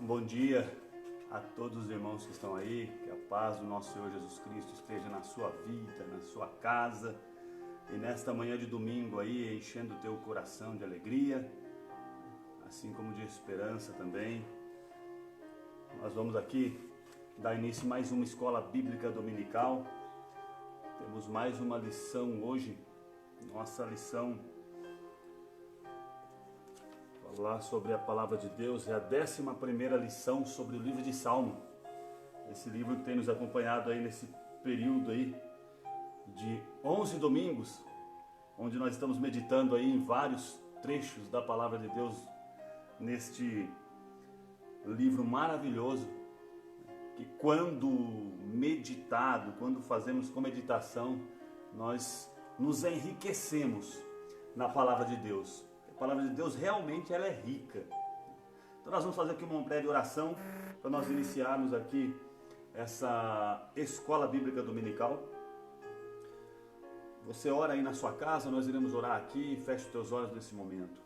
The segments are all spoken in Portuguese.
Bom dia a todos os irmãos que estão aí, que a paz do nosso Senhor Jesus Cristo esteja na sua vida, na sua casa e nesta manhã de domingo aí, enchendo o teu coração de alegria, assim como de esperança também. Nós vamos aqui dar início a mais uma escola bíblica dominical. Temos mais uma lição hoje, nossa lição falar sobre a palavra de Deus, é a 11ª lição sobre o livro de Salmo. Esse livro que tem nos acompanhado aí nesse período aí de 11 domingos, onde nós estamos meditando aí em vários trechos da palavra de Deus neste livro maravilhoso, que quando meditado, quando fazemos com meditação, nós nos enriquecemos na palavra de Deus. A palavra de Deus realmente ela é rica. Então nós vamos fazer aqui uma breve oração para nós iniciarmos aqui essa escola bíblica dominical. Você ora aí na sua casa, nós iremos orar aqui, feche os teus olhos nesse momento.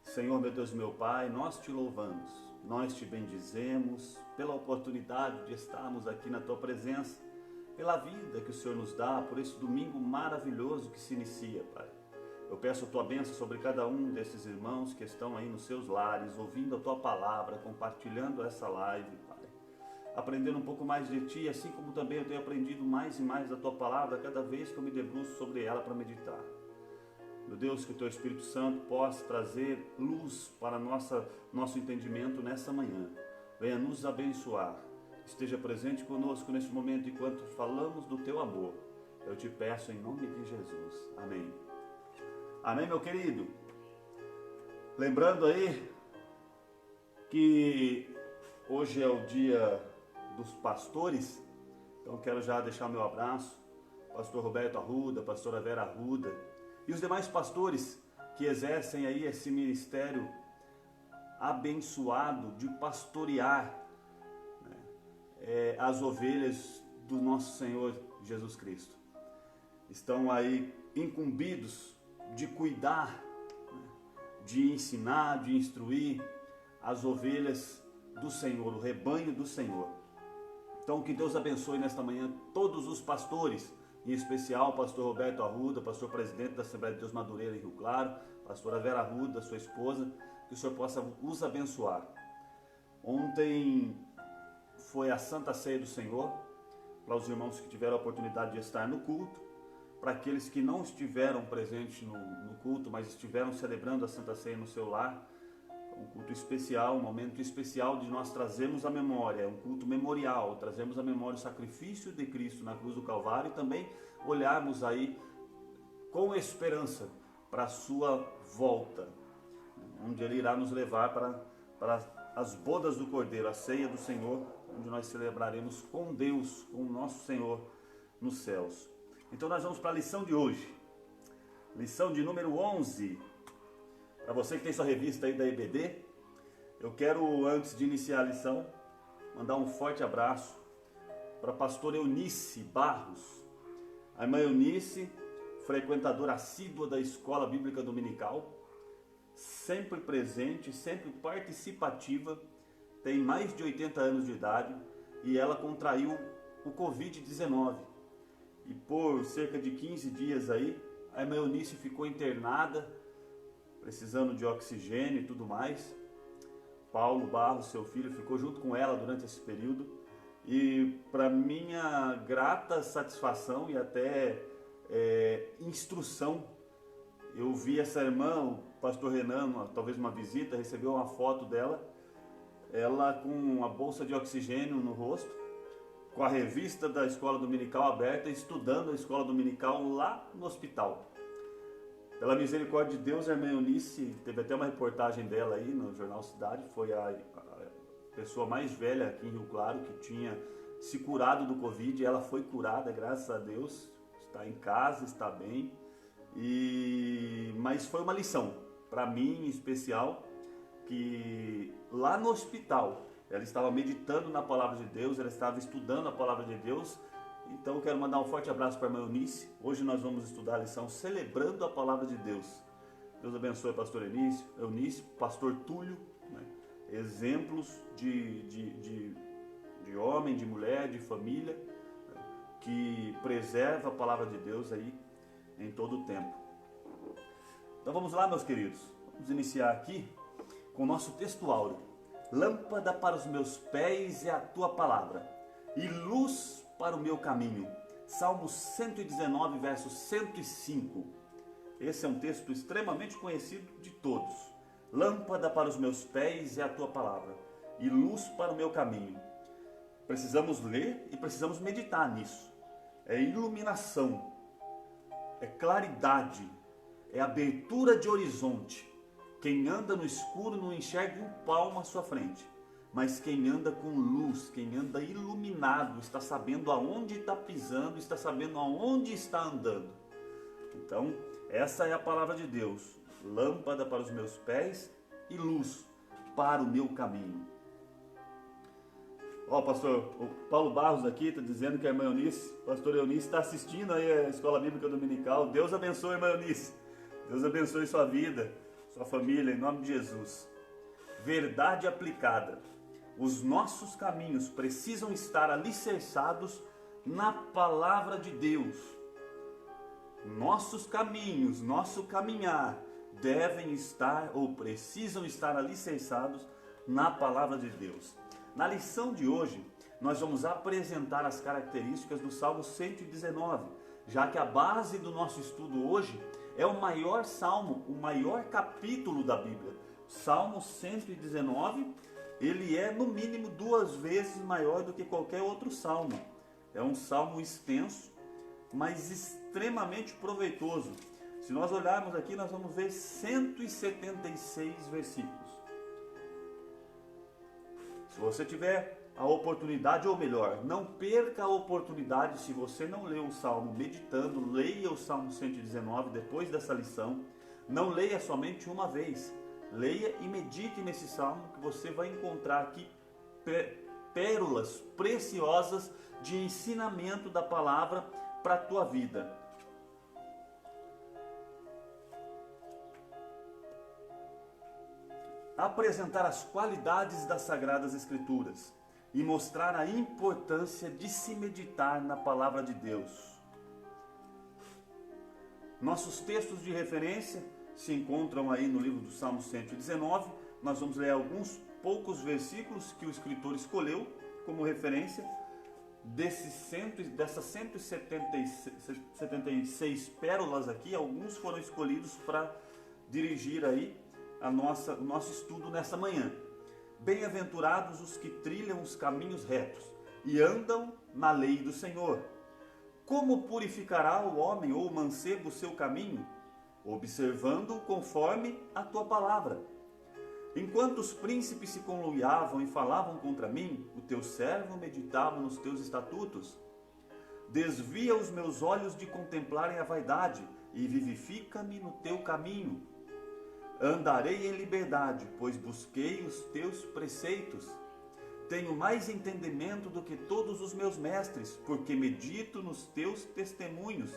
Senhor, meu Deus, meu Pai, nós te louvamos, nós te bendizemos pela oportunidade de estarmos aqui na tua presença, pela vida que o Senhor nos dá, por esse domingo maravilhoso que se inicia, Pai. Eu peço a tua bênção sobre cada um desses irmãos que estão aí nos seus lares, ouvindo a tua palavra, compartilhando essa live, Pai. Aprendendo um pouco mais de ti, assim como também eu tenho aprendido mais e mais da tua palavra cada vez que eu me debruço sobre ela para meditar. Meu Deus, que o teu Espírito Santo possa trazer luz para nosso entendimento nessa manhã. Venha nos abençoar. Esteja presente conosco neste momento enquanto falamos do teu amor. Eu te peço em nome de Jesus. Amém. Amém, meu querido? Lembrando aí que hoje é o dia dos pastores, então quero já deixar meu abraço, pastor Roberto Arruda, pastora Vera Arruda e os demais pastores que exercem aí esse ministério abençoado de pastorear, né, as ovelhas do nosso Senhor Jesus Cristo. Estão aí incumbidos de cuidar, de ensinar, de instruir as ovelhas do Senhor, o rebanho do Senhor. Então que Deus abençoe nesta manhã todos os pastores, em especial o pastor Roberto Arruda, pastor presidente da Assembleia de Deus Madureira em Rio Claro, pastora Vera Arruda, sua esposa, que o Senhor possa os abençoar. Ontem foi a Santa Ceia do Senhor, para os irmãos que tiveram a oportunidade de estar no culto. Para aqueles que não estiveram presentes no culto, mas estiveram celebrando a Santa Ceia no seu lar, um culto especial, um momento especial de nós trazermos a memória, um culto memorial, trazemos a memória o sacrifício de Cristo na cruz do Calvário e também olharmos aí com esperança para a sua volta, onde Ele irá nos levar para as bodas do Cordeiro, a ceia do Senhor, onde nós celebraremos com Deus, com o nosso Senhor nos céus. Então nós vamos para a lição de hoje, lição de número 11. Para você que tem sua revista aí da EBD, eu quero, antes de iniciar a lição, mandar um forte abraço para a pastora Eunice Barros. A irmã Eunice, frequentadora assídua da Escola Bíblica Dominical, sempre presente, sempre participativa, tem mais de 80 anos de idade e ela contraiu o Covid-19. E por cerca de 15 dias aí, a irmã Eunice ficou internada, precisando de oxigênio e tudo mais. Paulo Barros, seu filho, ficou junto com ela durante esse período. E para minha grata satisfação e até instrução, eu vi essa irmã, o pastor Renan, talvez uma visita, recebeu uma foto dela, ela com uma bolsa de oxigênio no rosto, com a revista da Escola Dominical aberta, estudando a Escola Dominical lá no hospital. Pela misericórdia de Deus, a irmã Eunice, teve até uma reportagem dela aí no Jornal Cidade, foi a pessoa mais velha aqui em Rio Claro que tinha se curado do Covid, ela foi curada, graças a Deus, está em casa, está bem, mas foi uma lição, para mim em especial, que lá no hospital, ela estava meditando na palavra de Deus, ela estava estudando a palavra de Deus. Então eu quero mandar um forte abraço para a irmã Eunice. Hoje nós vamos estudar a lição Celebrando a Palavra de Deus. Deus abençoe pastor Eunice, pastor Túlio, né? exemplos de homem, de mulher, de família, que preserva a palavra de Deus aí em todo o tempo. Então vamos lá, meus queridos, vamos iniciar aqui com o nosso texto áureo. Lâmpada para os meus pés é a tua palavra, e luz para o meu caminho. Salmo 119, verso 105. Esse é um texto extremamente conhecido de todos. Lâmpada para os meus pés é a tua palavra, e luz para o meu caminho. Precisamos ler e precisamos meditar nisso. É iluminação, é claridade, é abertura de horizonte. Quem anda no escuro não enxerga um palmo à sua frente, mas quem anda com luz, quem anda iluminado, está sabendo aonde está pisando, está sabendo aonde está andando. Então, essa é a palavra de Deus. Lâmpada para os meus pés e luz para o meu caminho. Ó, pastor, o Paulo Barros aqui está dizendo que a irmã Eunice, pastor Eunice, está assistindo aí a Escola Bíblica Dominical. Deus abençoe, irmã Eunice. Deus abençoe sua vida, sua família, em nome de Jesus. Verdade aplicada. Os nossos caminhos precisam estar alicerçados na palavra de Deus. Nossos caminhos, nosso caminhar devem estar ou precisam estar alicerçados na palavra de Deus. Na lição de hoje, nós vamos apresentar as características do Salmo 119, já que a base do nosso estudo hoje é o maior salmo, o maior capítulo da Bíblia. Salmo 119, ele é no mínimo 2 vezes maior do que qualquer outro salmo. É um salmo extenso, mas extremamente proveitoso. Se nós olharmos aqui, nós vamos ver 176 versículos. Se você tiver a oportunidade, ou melhor, não perca a oportunidade, se você não leu o Salmo meditando, leia o Salmo 119 depois dessa lição. Não leia somente uma vez, leia e medite nesse Salmo, que você vai encontrar aqui pérolas preciosas de ensinamento da palavra para a tua vida. Apresentar as qualidades das Sagradas Escrituras e mostrar a importância de se meditar na palavra de Deus. Nossos textos de referência se encontram aí no livro do Salmo 119. Nós vamos ler alguns poucos versículos que o escritor escolheu como referência. Dessas 176 pérolas aqui, alguns foram escolhidos para dirigir aí o nosso estudo nessa manhã. Bem-aventurados os que trilham os caminhos retos e andam na lei do Senhor. Como purificará o homem ou o mancebo o seu caminho? Observando conforme a tua palavra. Enquanto os príncipes se conluiavam e falavam contra mim, o teu servo meditava nos teus estatutos. Desvia os meus olhos de contemplarem a vaidade e vivifica-me no teu caminho. Andarei em liberdade, pois busquei os teus preceitos. Tenho mais entendimento do que todos os meus mestres, porque medito nos teus testemunhos.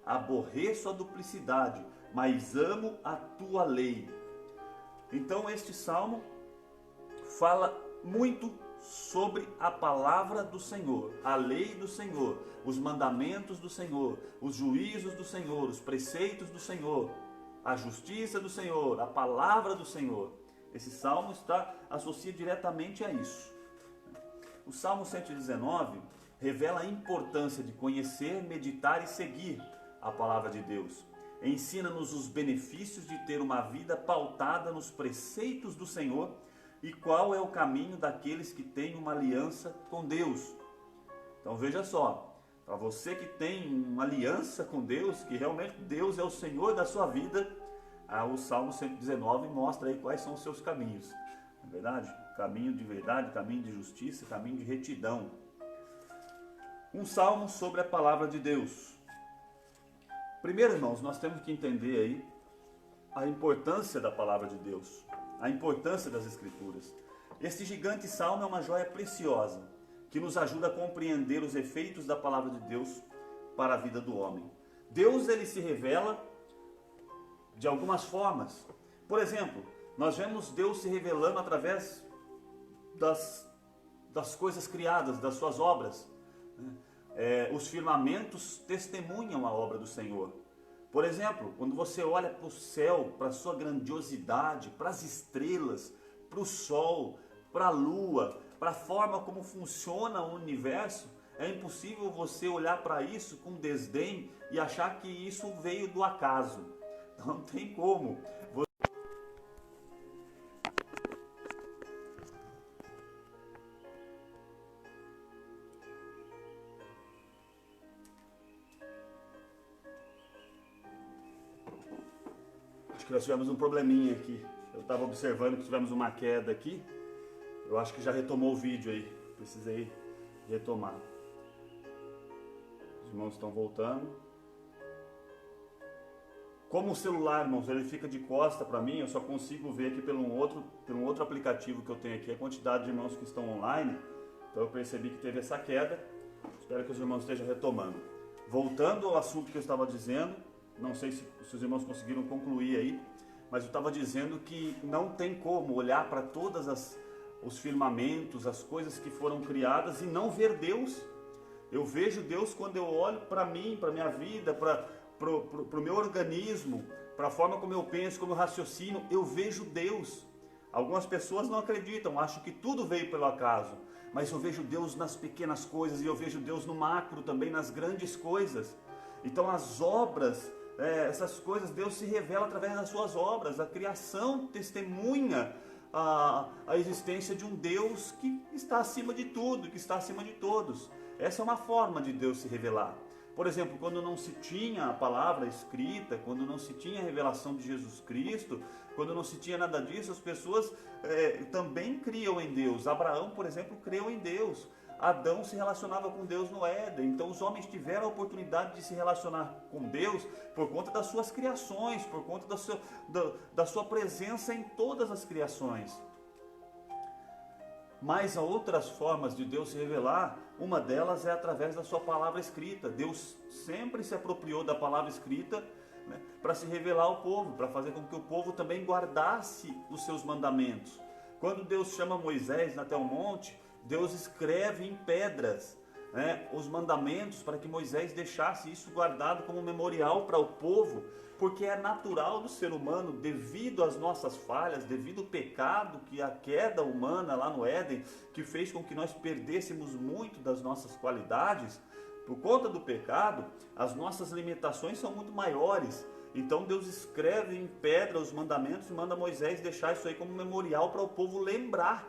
Aborreço a duplicidade, mas amo a tua lei. Então este salmo fala muito sobre a palavra do Senhor, a lei do Senhor, os mandamentos do Senhor, os juízos do Senhor, os preceitos do Senhor, a justiça do Senhor, a palavra do Senhor. Esse salmo associa diretamente a isso. O Salmo 119 revela a importância de conhecer, meditar e seguir a palavra de Deus. Ensina-nos os benefícios de ter uma vida pautada nos preceitos do Senhor e qual é o caminho daqueles que têm uma aliança com Deus. Então veja só, para você que tem uma aliança com Deus, que realmente Deus é o Senhor da sua vida, o Salmo 119 mostra aí quais são os seus caminhos. Não é verdade? Caminho de verdade, caminho de justiça, caminho de retidão. Um salmo sobre a palavra de Deus. Primeiro, irmãos, nós temos que entender aí a importância da palavra de Deus, a importância das Escrituras. Este gigante salmo é uma joia preciosa, que nos ajuda a compreender os efeitos da palavra de Deus para a vida do homem. Deus, ele se revela de algumas formas. Por exemplo, Nós vemos Deus se revelando através das coisas criadas, das suas obras. Os firmamentos testemunham a obra do Senhor. Por exemplo, quando você olha para o céu, para a sua grandiosidade, para as estrelas, para o sol, para a lua, para a forma como funciona o universo, é impossível você olhar para isso com desdém e achar que isso veio do acaso. Não tem como. Acho que nós tivemos um probleminha aqui. Eu estava observando que tivemos uma queda aqui. Eu acho que já retomou o vídeo aí. Precisei retomar. Os irmãos estão voltando. Como o celular, irmãos, ele fica de costa para mim, eu só consigo ver aqui pelo outro aplicativo que eu tenho aqui, a quantidade de irmãos que estão online. Então eu percebi que teve essa queda. Espero que os irmãos estejam retomando. Voltando ao assunto que eu estava dizendo, não sei se os irmãos conseguiram concluir aí, mas eu estava dizendo que não tem como olhar para todas os firmamentos, as coisas que foram criadas e não ver Deus. Eu vejo Deus quando eu olho para mim, para a minha vida, para o meu organismo, para a forma como eu penso, como eu raciocino, eu vejo Deus. Algumas pessoas não acreditam, acham que tudo veio pelo acaso, mas eu vejo Deus nas pequenas coisas e eu vejo Deus no macro também, nas grandes coisas. Então as obras, essas coisas, Deus se revela através das suas obras. A criação testemunha a existência de um Deus que está acima de tudo, que está acima de todos. Essa é uma forma de Deus se revelar. Por exemplo, quando não se tinha a palavra escrita, quando não se tinha a revelação de Jesus Cristo, quando não se tinha nada disso, as pessoas também criam em Deus. Abraão, por exemplo, creu em Deus. Adão se relacionava com Deus no Éden. Então os homens tiveram a oportunidade de se relacionar com Deus por conta das suas criações, por conta da sua presença em todas as criações. Mas há outras formas de Deus se revelar. Uma delas é através da sua palavra escrita. Deus sempre se apropriou da palavra escrita, né, para se revelar ao povo, para fazer com que o povo também guardasse os seus mandamentos. Quando Deus chama Moisés até o monte, Deus escreve em pedras, né, os mandamentos para que Moisés deixasse isso guardado como memorial para o povo, porque é natural do ser humano, devido às nossas falhas, devido ao pecado, que a queda humana lá no Éden, que fez com que nós perdêssemos muito das nossas qualidades. Por conta do pecado, as nossas limitações são muito maiores. Então Deus escreve em pedra os mandamentos e manda Moisés deixar isso aí como memorial para o povo lembrar,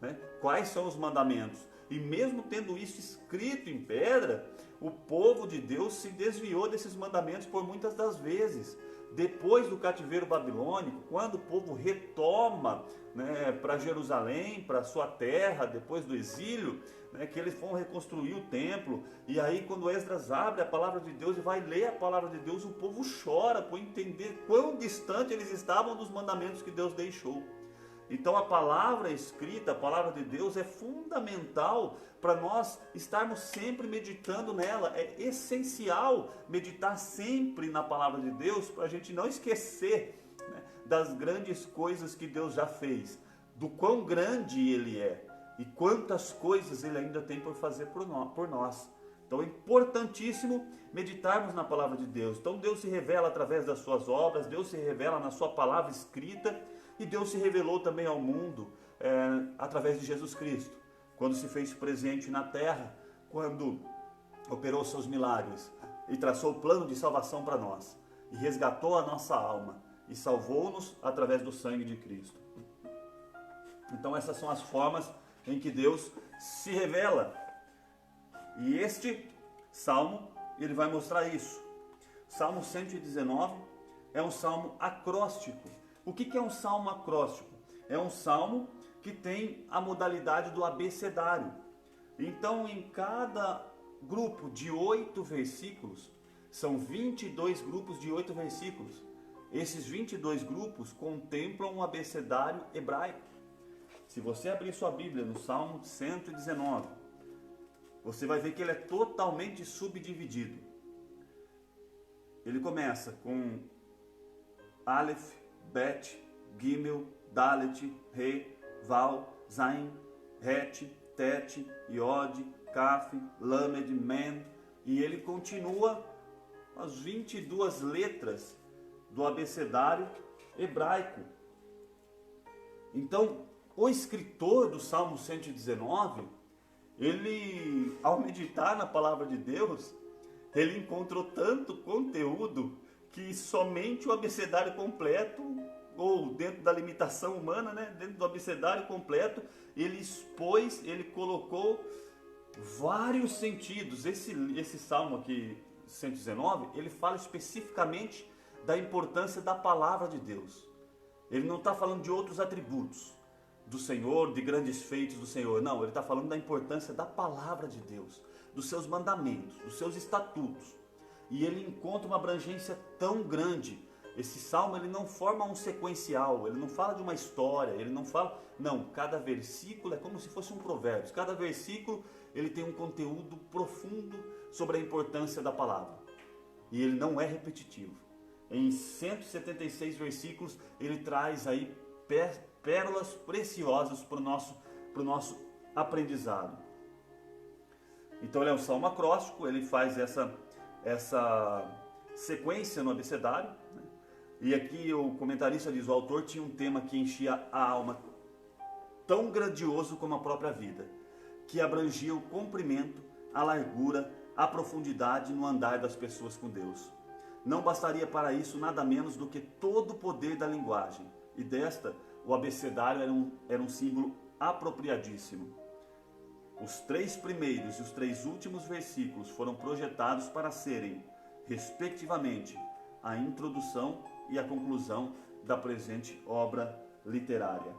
né, quais são os mandamentos. E mesmo tendo isso escrito em pedra, o povo de Deus se desviou desses mandamentos por muitas das vezes. Depois do cativeiro babilônico, quando o povo retoma, né, para Jerusalém, para sua terra, depois do exílio, né, que eles vão reconstruir o templo, e aí quando Esdras abre a palavra de Deus e vai ler a palavra de Deus, o povo chora por entender quão distante eles estavam dos mandamentos que Deus deixou. Então a palavra escrita, a palavra de Deus é fundamental para nós estarmos sempre meditando nela. É essencial meditar sempre na palavra de Deus para a gente não esquecer, né, das grandes coisas que Deus já fez, do quão grande Ele é e quantas coisas Ele ainda tem por fazer por nós. Então é importantíssimo meditarmos na palavra de Deus. Então Deus se revela através das suas obras, Deus se revela na sua palavra escrita. E Deus se revelou também ao mundo através de Jesus Cristo, quando se fez presente na terra, quando operou seus milagres e traçou o plano de salvação para nós, e resgatou a nossa alma, e salvou-nos através do sangue de Cristo. Então essas são as formas em que Deus se revela. E este salmo, ele vai mostrar isso. Salmo 119 é um salmo acróstico. O que é um salmo acróstico? É um salmo que tem a modalidade do abecedário. Então, em cada grupo de 8 versículos, são 22 grupos de 8 versículos. Esses 22 grupos contemplam um abecedário hebraico. Se você abrir sua Bíblia no Salmo 119, você vai ver que ele é totalmente subdividido. Ele começa com Aleph, Bet, Gimel, Dalet, Re, Val, Zain, Het, Tet, Iod, Kaf, Lamed, Men, e ele continua as 22 letras do abecedário hebraico. Então, o escritor do Salmo 119, ele, ao meditar na palavra de Deus, ele encontrou tanto conteúdo que somente o abecedário completo, ou dentro da limitação humana, né, dentro do abecedário completo, ele expôs, ele colocou vários sentidos. Esse salmo aqui, 119, ele fala especificamente da importância da palavra de Deus. Ele não está falando de outros atributos do Senhor, de grandes feitos do Senhor. Não, ele está falando da importância da palavra de Deus, dos seus mandamentos, dos seus estatutos. E ele encontra uma abrangência tão grande. Esse salmo, ele não forma um sequencial, ele não fala de uma história, ele não fala... Não, cada versículo é como se fosse um provérbio. Cada versículo, ele tem um conteúdo profundo sobre a importância da palavra. E ele não é repetitivo. Em 176 versículos, ele traz aí pérolas preciosas para o nosso aprendizado. Então ele é um salmo acróstico, ele faz essa sequência no abecedário, né? E aqui o comentarista diz, o autor tinha um tema que enchia a alma tão grandioso como a própria vida, que abrangia o comprimento, a largura, a profundidade no andar das pessoas com Deus. Não bastaria para isso nada menos do que todo o poder da linguagem, e desta o abecedário era um símbolo apropriadíssimo. Os 3 primeiros e os 3 últimos versículos foram projetados para serem, respectivamente, a introdução e a conclusão da presente obra literária.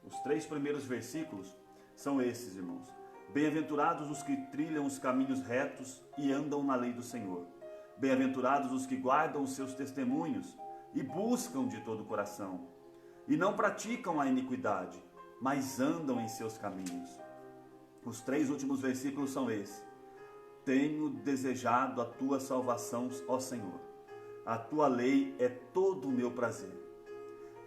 Os 3 primeiros versículos são esses, irmãos. Bem-aventurados os que trilham os caminhos retos e andam na lei do Senhor. Bem-aventurados os que guardam os seus testemunhos e buscam de todo o coração. E não praticam a iniquidade, mas andam em seus caminhos. Os 3 últimos versículos são esses. Tenho desejado a tua salvação, ó Senhor. A tua lei é todo o meu prazer.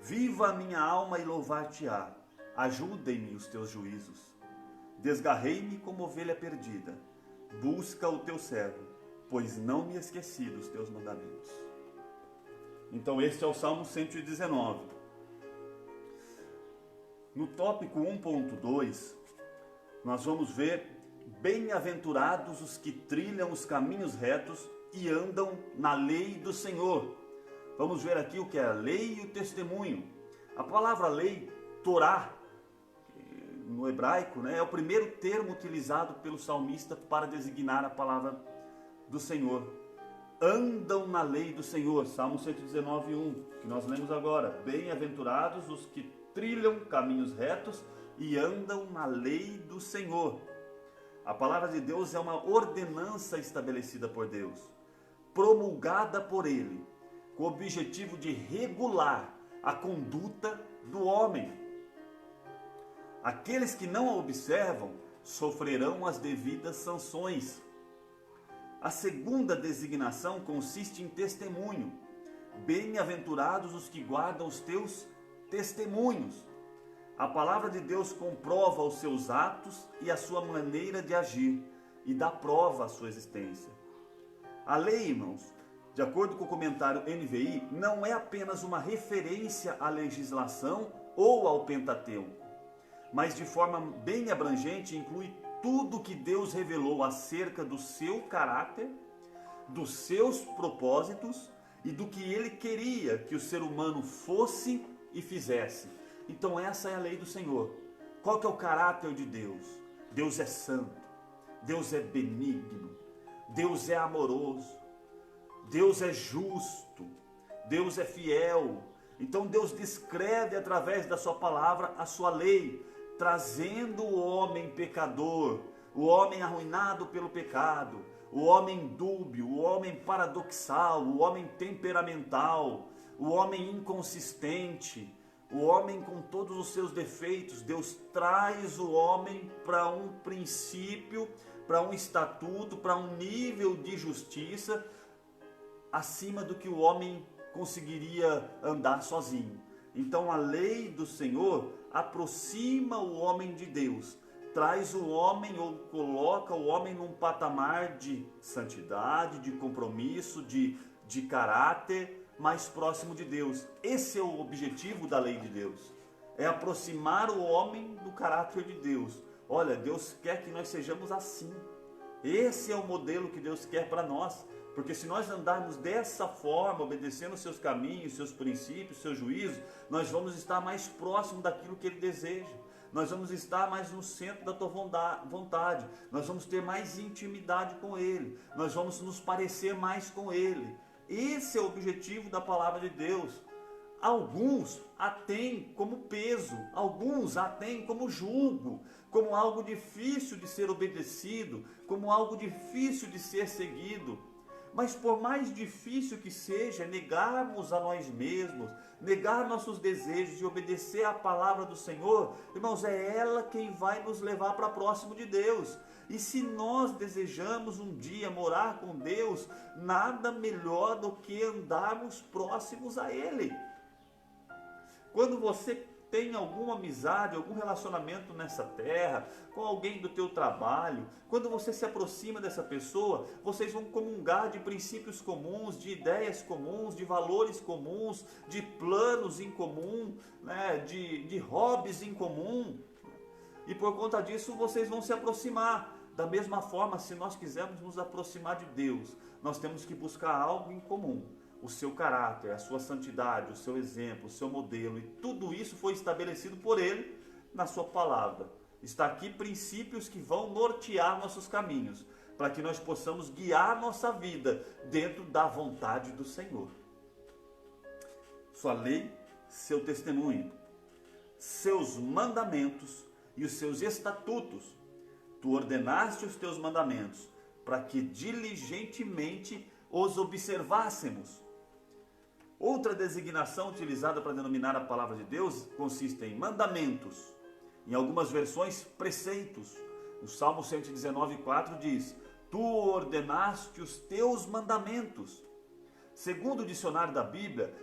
Viva a minha alma e louvar-te-á. Ajudem-me os teus juízos. Desgarrei-me como ovelha perdida. Busca o teu servo, pois não me esqueci dos teus mandamentos. Então este é o Salmo 119. No tópico 1.2, nós vamos ver: bem-aventurados os que trilham os caminhos retos e andam na lei do Senhor. Vamos ver aqui o que é a lei e o testemunho. A palavra lei, Torá, no hebraico, né, é o primeiro termo utilizado pelo salmista para designar a palavra do Senhor. Andam na lei do Senhor, Salmo 119:1, que nós lemos agora. Bem-aventurados os que trilham caminhos retos e andam na lei do Senhor. A palavra de Deus é uma ordenança estabelecida por Deus, promulgada por Ele, com o objetivo de regular a conduta do homem. Aqueles que não a observam sofrerão as devidas sanções. A segunda designação consiste em testemunho. Bem-aventurados os que guardam os teus testemunhos. A palavra de Deus comprova os seus atos e a sua maneira de agir e dá prova à sua existência. A lei, irmãos, de acordo com o comentário NVI, não é apenas uma referência à legislação ou ao Pentateuco, mas de forma bem abrangente inclui tudo que Deus revelou acerca do seu caráter, dos seus propósitos e do que Ele queria que o ser humano fosse e fizesse. Então essa é a lei do Senhor. Qual que é o caráter de Deus? Deus é santo, Deus é benigno, Deus é amoroso, Deus é justo, Deus é fiel. Então Deus descreve através da sua palavra a sua lei, trazendo o homem pecador, o homem arruinado pelo pecado, o homem dúbio, o homem paradoxal, o homem temperamental, o homem inconsistente, o homem com todos os seus defeitos. Deus traz o homem para um princípio, para um estatuto, para um nível de justiça acima do que o homem conseguiria andar sozinho. Então a lei do Senhor aproxima o homem de Deus, traz o homem ou coloca o homem num patamar de santidade, de compromisso, de caráter mais próximo de Deus. Esse é o objetivo da lei de Deus, é aproximar o homem do caráter de Deus. Olha, Deus quer que nós sejamos assim. Esse é o modelo que Deus quer para nós, porque se nós andarmos dessa forma, obedecendo os seus caminhos, seus princípios, seus juízos, nós vamos estar mais próximo daquilo que Ele deseja. Nós vamos estar mais no centro da tua vontade. Nós vamos ter mais intimidade com Ele. Nós vamos nos parecer mais com Ele. Esse é o objetivo da palavra de Deus. Alguns a têm como peso, alguns a têm como jugo, como algo difícil de ser obedecido, como algo difícil de ser seguido. Mas por mais difícil que seja negarmos a nós mesmos, negar nossos desejos e obedecer à palavra do Senhor, irmãos, é ela quem vai nos levar para próximo de Deus. E se nós desejamos um dia morar com Deus, nada melhor do que andarmos próximos a Ele. Quando você tem alguma amizade, algum relacionamento nessa terra, com alguém do teu trabalho, quando você se aproxima dessa pessoa, vocês vão comungar de princípios comuns, de ideias comuns, de valores comuns, de planos em comum, né? de hobbies em comum. E por conta disso vocês vão se aproximar. Da mesma forma, se nós quisermos nos aproximar de Deus, nós temos que buscar algo em comum. O seu caráter, a sua santidade, o seu exemplo, o seu modelo, e tudo isso foi estabelecido por Ele na sua palavra. Está aqui princípios que vão nortear nossos caminhos, para que nós possamos guiar nossa vida dentro da vontade do Senhor. Sua lei, seu testemunho, seus mandamentos e os seus estatutos. Tu ordenaste os teus mandamentos, para que diligentemente os observássemos. Outra designação utilizada para denominar a palavra de Deus consiste em mandamentos. Em algumas versões, preceitos. O Salmo 119,4 diz: Tu ordenaste os teus mandamentos. Segundo o dicionário da Bíblia,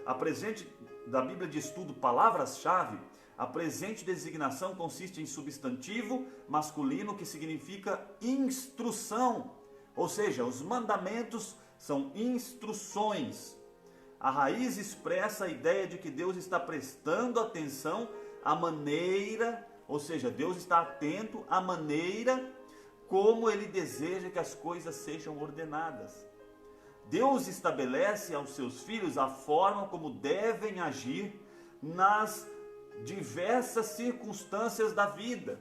da Bíblia de Estudo Palavras-Chave, a presente designação consiste em substantivo masculino que significa instrução. Ou seja, os mandamentos são instruções. A raiz expressa a ideia de que Deus está prestando atenção à maneira, ou seja, Deus está atento à maneira como Ele deseja que as coisas sejam ordenadas. Deus estabelece aos seus filhos a forma como devem agir nas diversas circunstâncias da vida.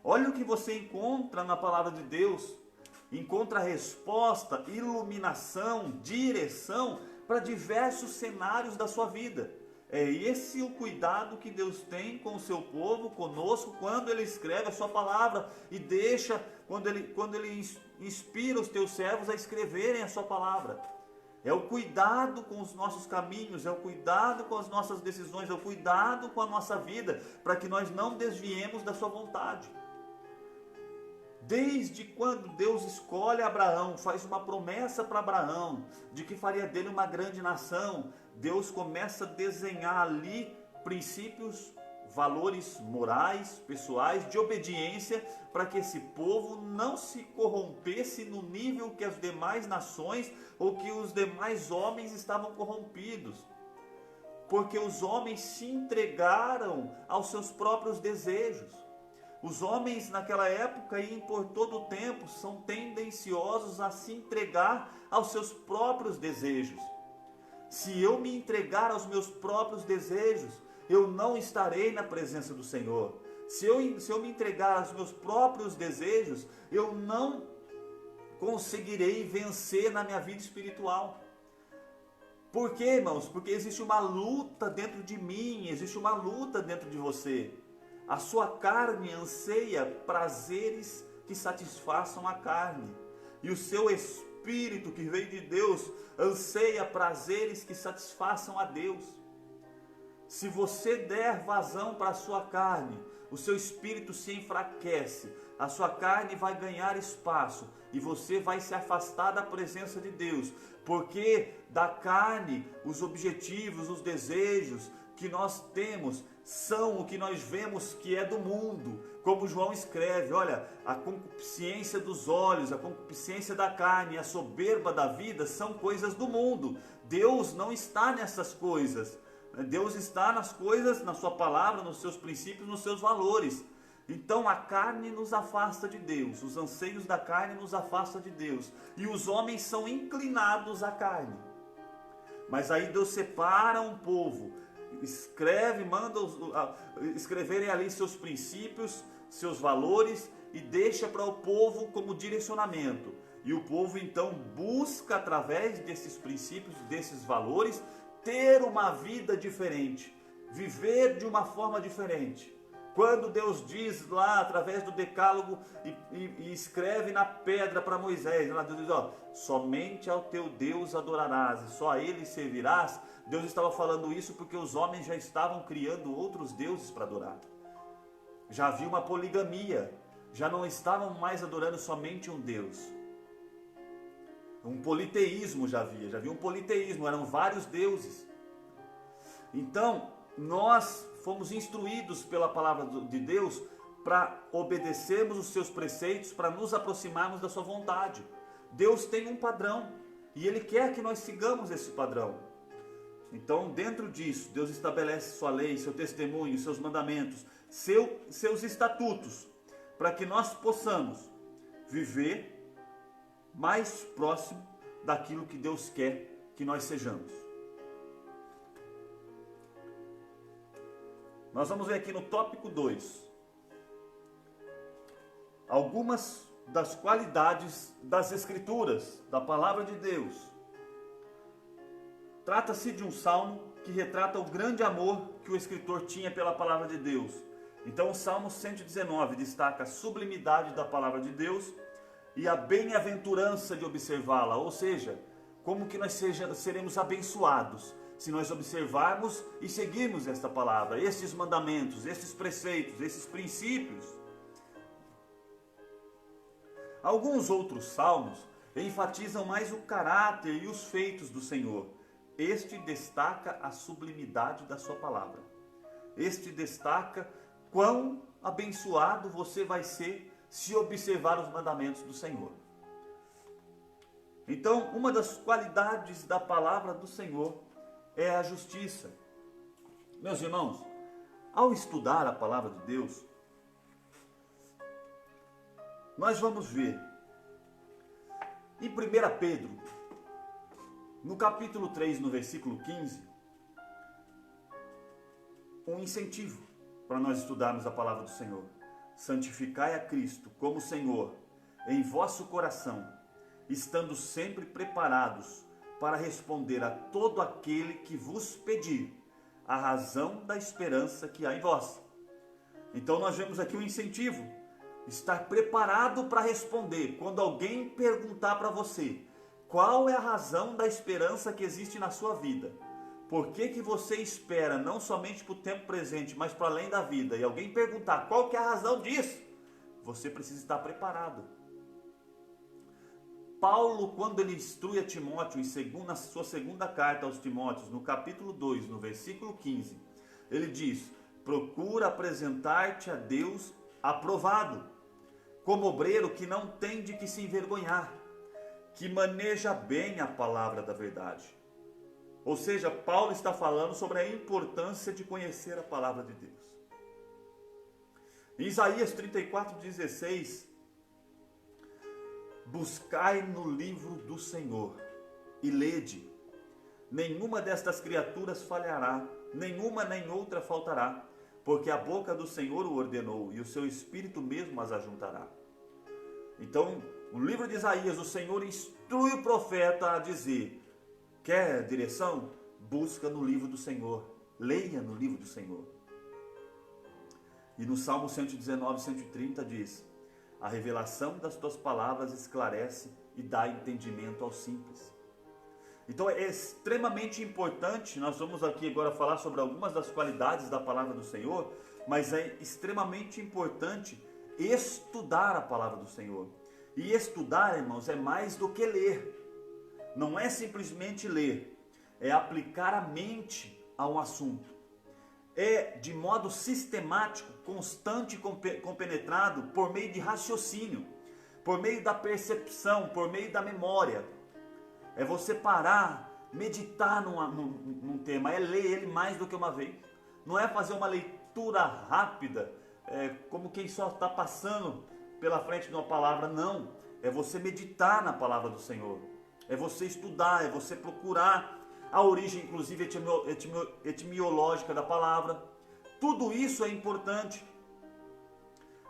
Olha o que você encontra na palavra de Deus. Encontra resposta, iluminação, direção para diversos cenários da sua vida. É esse o cuidado que Deus tem com o seu povo, conosco, quando Ele escreve a sua palavra e deixa, quando ele inspira os teus servos a escreverem a sua palavra. É o cuidado com os nossos caminhos, é o cuidado com as nossas decisões, é o cuidado com a nossa vida, para que nós não desviemos da sua vontade. Desde quando Deus escolhe Abraão, faz uma promessa para Abraão, de que faria dele uma grande nação, Deus começa a desenhar ali princípios, valores morais, pessoais, de obediência, para que esse povo não se corrompesse no nível que as demais nações ou que os demais homens estavam corrompidos. Porque os homens se entregaram aos seus próprios desejos. Os homens naquela época e por todo o tempo são tendenciosos a se entregar aos seus próprios desejos. Se eu me entregar aos meus próprios desejos, eu não estarei na presença do Senhor. Se eu me entregar aos meus próprios desejos, eu não conseguirei vencer na minha vida espiritual. Por quê, irmãos? Porque existe uma luta dentro de mim, existe uma luta dentro de você. A sua carne anseia prazeres que satisfaçam a carne. E o seu espírito que veio de Deus anseia prazeres que satisfaçam a Deus. Se você der vazão para a sua carne, o seu espírito se enfraquece, a sua carne vai ganhar espaço e você vai se afastar da presença de Deus, porque da carne, os objetivos, os desejos que nós temos são o que nós vemos que é do mundo. Como João escreve, olha, a concupiscência dos olhos, a concupiscência da carne, a soberba da vida são coisas do mundo. Deus não está nessas coisas. Deus está nas coisas, na sua palavra, nos seus princípios, nos seus valores. Então a carne nos afasta de Deus, os anseios da carne nos afastam de Deus, e os homens são inclinados à carne. Mas aí Deus separa um povo, escreve, manda escreverem ali seus princípios, seus valores, e deixa para o povo como direcionamento. E o povo então busca, através desses princípios, desses valores, ter uma vida diferente, viver de uma forma diferente. Quando Deus diz lá, através do decálogo, e escreve na pedra para Moisés, lá Deus diz, ó, somente ao teu Deus adorarás, e só a ele servirás. Deus estava falando isso porque os homens já estavam criando outros deuses para adorar. Já havia uma poligamia, já não estavam mais adorando somente um Deus. Um politeísmo já havia um politeísmo, eram vários deuses. Então, nós fomos instruídos pela palavra de Deus para obedecermos os seus preceitos, para nos aproximarmos da sua vontade. Deus tem um padrão e Ele quer que nós sigamos esse padrão. Então, dentro disso, Deus estabelece sua lei, seu testemunho, seus mandamentos, seus estatutos, para que nós possamos viver mais próximo daquilo que Deus quer que nós sejamos. Nós vamos ver aqui no tópico 2 algumas das qualidades das Escrituras, da Palavra de Deus. Trata-se de um salmo que retrata o grande amor que o escritor tinha pela Palavra de Deus. Então o Salmo 119 destaca a sublimidade da Palavra de Deus e a bem-aventurança de observá-la, ou seja, como que nós seremos abençoados se nós observarmos e seguirmos esta palavra, estes mandamentos, estes preceitos, esses princípios. Alguns outros salmos enfatizam mais o caráter e os feitos do Senhor. Este destaca a sublimidade da sua palavra. Este destaca quão abençoado você vai ser se observar os mandamentos do Senhor. Então, uma das qualidades da palavra do Senhor é a justiça. Meus irmãos, ao estudar a palavra de Deus, nós vamos ver em 1 Pedro, no capítulo 3, no versículo 15, um incentivo para nós estudarmos a palavra do Senhor. Santificai a Cristo como Senhor em vosso coração, estando sempre preparados para responder a todo aquele que vos pedir a razão da esperança que há em vós. Então nós vemos aqui um incentivo, estar preparado para responder. Quando alguém perguntar para você, qual é a razão da esperança que existe na sua vida? Por que você espera não somente para o tempo presente, mas para além da vida? E alguém perguntar qual que é a razão disso? Você precisa estar preparado. Paulo, quando ele instrui a Timóteo, na sua segunda carta aos Timóteos, no capítulo 2, no versículo 15, ele diz, procura apresentar-te a Deus aprovado, como obreiro que não tem de que se envergonhar, que maneja bem a palavra da verdade. Ou seja, Paulo está falando sobre a importância de conhecer a palavra de Deus. Em Isaías 34:16, buscai no livro do Senhor e lede, nenhuma destas criaturas falhará, nenhuma nem outra faltará, porque a boca do Senhor o ordenou e o seu espírito mesmo as ajuntará. Então, no livro de Isaías, o Senhor instrui o profeta a dizer, quer direção? Busca no livro do Senhor, leia no livro do Senhor. E no Salmo 119, 130 diz, a revelação das tuas palavras esclarece e dá entendimento aos simples. Então é extremamente importante, nós vamos aqui agora falar sobre algumas das qualidades da palavra do Senhor, mas é extremamente importante estudar a palavra do Senhor. E estudar, irmãos, é mais do que ler. Não é simplesmente ler, é aplicar a mente a um assunto. é de modo sistemático, constante e compenetrado por meio de raciocínio, por meio da percepção, por meio da memória. É você parar, meditar num tema, é ler ele mais do que uma vez. Não é fazer uma leitura rápida, como quem só está passando pela frente de uma palavra, não. É você meditar na palavra do Senhor. É você estudar, é você procurar a origem, inclusive etimológica da palavra. Tudo isso é importante.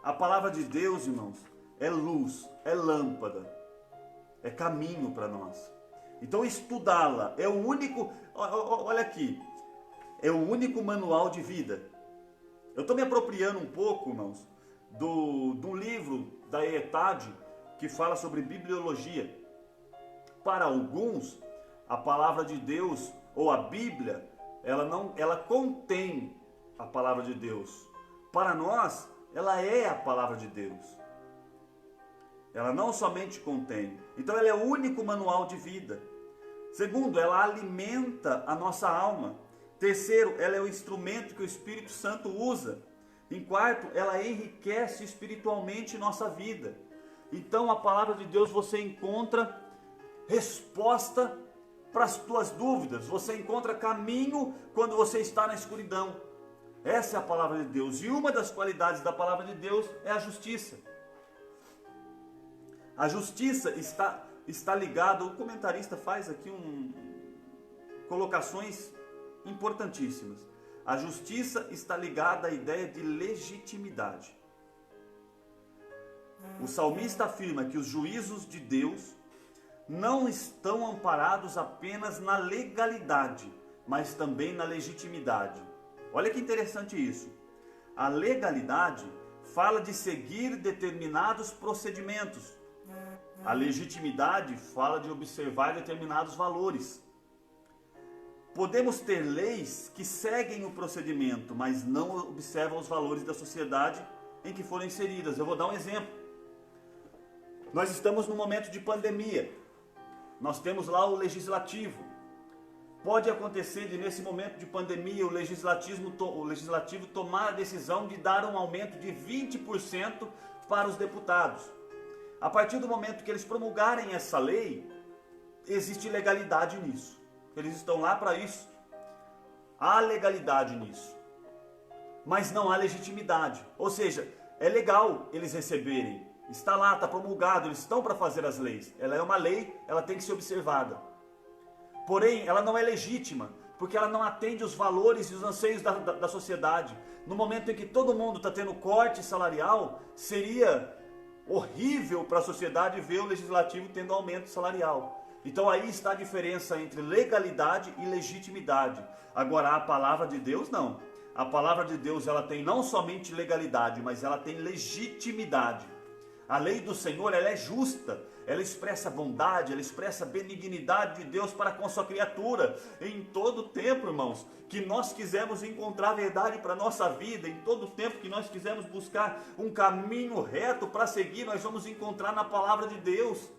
A palavra de Deus, irmãos, é luz, é lâmpada, é caminho para nós. Então estudá-la é o único, olha aqui, é o único manual de vida. Eu estou me apropriando um pouco, irmãos, do livro da ETAD, que fala sobre bibliologia. Para alguns, a palavra de Deus, ou a Bíblia, ela contém a palavra de Deus. Para nós, ela é a palavra de Deus. Ela não somente contém. Então ela é o único manual de vida. Segundo, ela alimenta a nossa alma. Terceiro, ela é o instrumento que o Espírito Santo usa. Em quarto, ela enriquece espiritualmente nossa vida. Então a palavra de Deus você encontra resposta para as tuas dúvidas. Você encontra caminho quando você está na escuridão. Essa é a palavra de Deus. E uma das qualidades da palavra de Deus é a justiça. A justiça está ligada, o comentarista faz aqui colocações importantíssimas. A justiça está ligada à ideia de legitimidade. O salmista afirma que os juízos de Deus não estão amparados apenas na legalidade, mas também na legitimidade. Olha que interessante isso. A legalidade fala de seguir determinados procedimentos. A legitimidade fala de observar determinados valores. Podemos ter leis que seguem o procedimento, mas não observam os valores da sociedade em que foram inseridas. Eu vou dar um exemplo. Nós estamos num momento de pandemia. Nós temos lá o legislativo. Pode acontecer de, nesse momento de pandemia, o legislativo tomar a decisão de dar um aumento de 20% para os deputados. A partir do momento que eles promulgarem essa lei, existe legalidade nisso. Eles estão lá para isso. Há legalidade nisso. Mas não há legitimidade. Ou seja, é legal eles receberem. Está lá, está promulgado, eles estão para fazer as leis. Ela é uma lei, ela tem que ser observada. Porém, ela não é legítima, porque ela não atende os valores e os anseios da sociedade. No momento em que todo mundo está tendo corte salarial, seria horrível para a sociedade ver o legislativo tendo aumento salarial. Então aí está a diferença entre legalidade e legitimidade. Agora a palavra de Deus não. A palavra de Deus ela tem não somente legalidade, mas ela tem legitimidade. A lei do Senhor ela é justa, ela expressa bondade, ela expressa benignidade de Deus para com a sua criatura. Em todo tempo, irmãos, que nós quisermos encontrar verdade para a nossa vida, em todo tempo que nós quisermos buscar um caminho reto para seguir, nós vamos encontrar na palavra de Deus.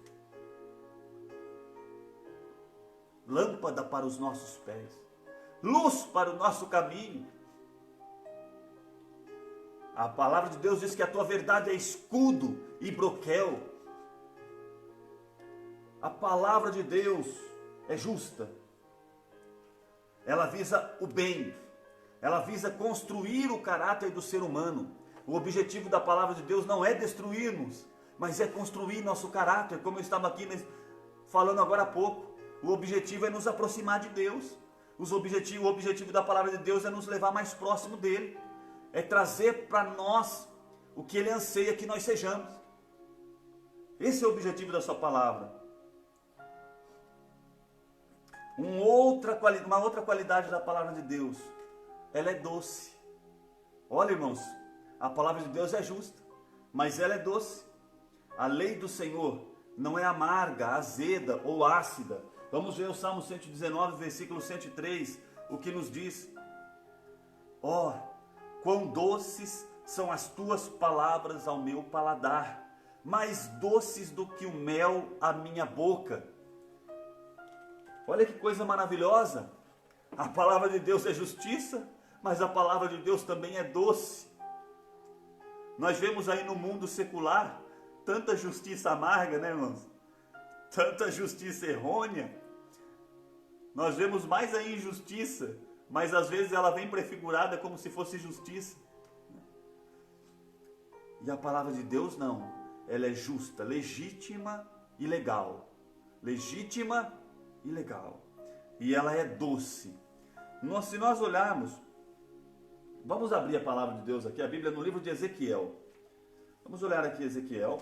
Lâmpada para os nossos pés, luz para o nosso caminho. A palavra de Deus diz que a tua verdade é escudo e broquel. A palavra de Deus é justa. Ela visa o bem. Ela visa construir o caráter do ser humano. O objetivo da palavra de Deus não é destruir-nos, mas é construir nosso caráter, como eu estava aqui falando agora há pouco. O objetivo é nos aproximar de Deus. O objetivo da palavra de Deus é nos levar mais próximo dele. É trazer para nós o que ele anseia que nós sejamos. Esse é o objetivo da sua palavra. Uma outra qualidade da palavra de Deus, ela é doce. Olha, irmãos, a palavra de Deus é justa, mas ela é doce. A lei do Senhor não é amarga, azeda ou ácida. Vamos ver o Salmo 119, versículo 103, o que nos diz: ó, quão doces são as tuas palavras ao meu paladar, mais doces do que o mel à minha boca. Olha que coisa maravilhosa. A palavra de Deus é justiça, mas a palavra de Deus também é doce. Nós vemos aí no mundo secular tanta justiça amarga, né, irmãos? Tanta justiça errônea. Nós vemos mais a injustiça, mas às vezes ela vem prefigurada como se fosse justiça. E a palavra de Deus não, ela é justa, legítima e legal. Legítima e legal. E ela é doce. Se nós olharmos, vamos abrir a palavra de Deus aqui, a Bíblia no livro de Ezequiel. Vamos olhar aqui Ezequiel,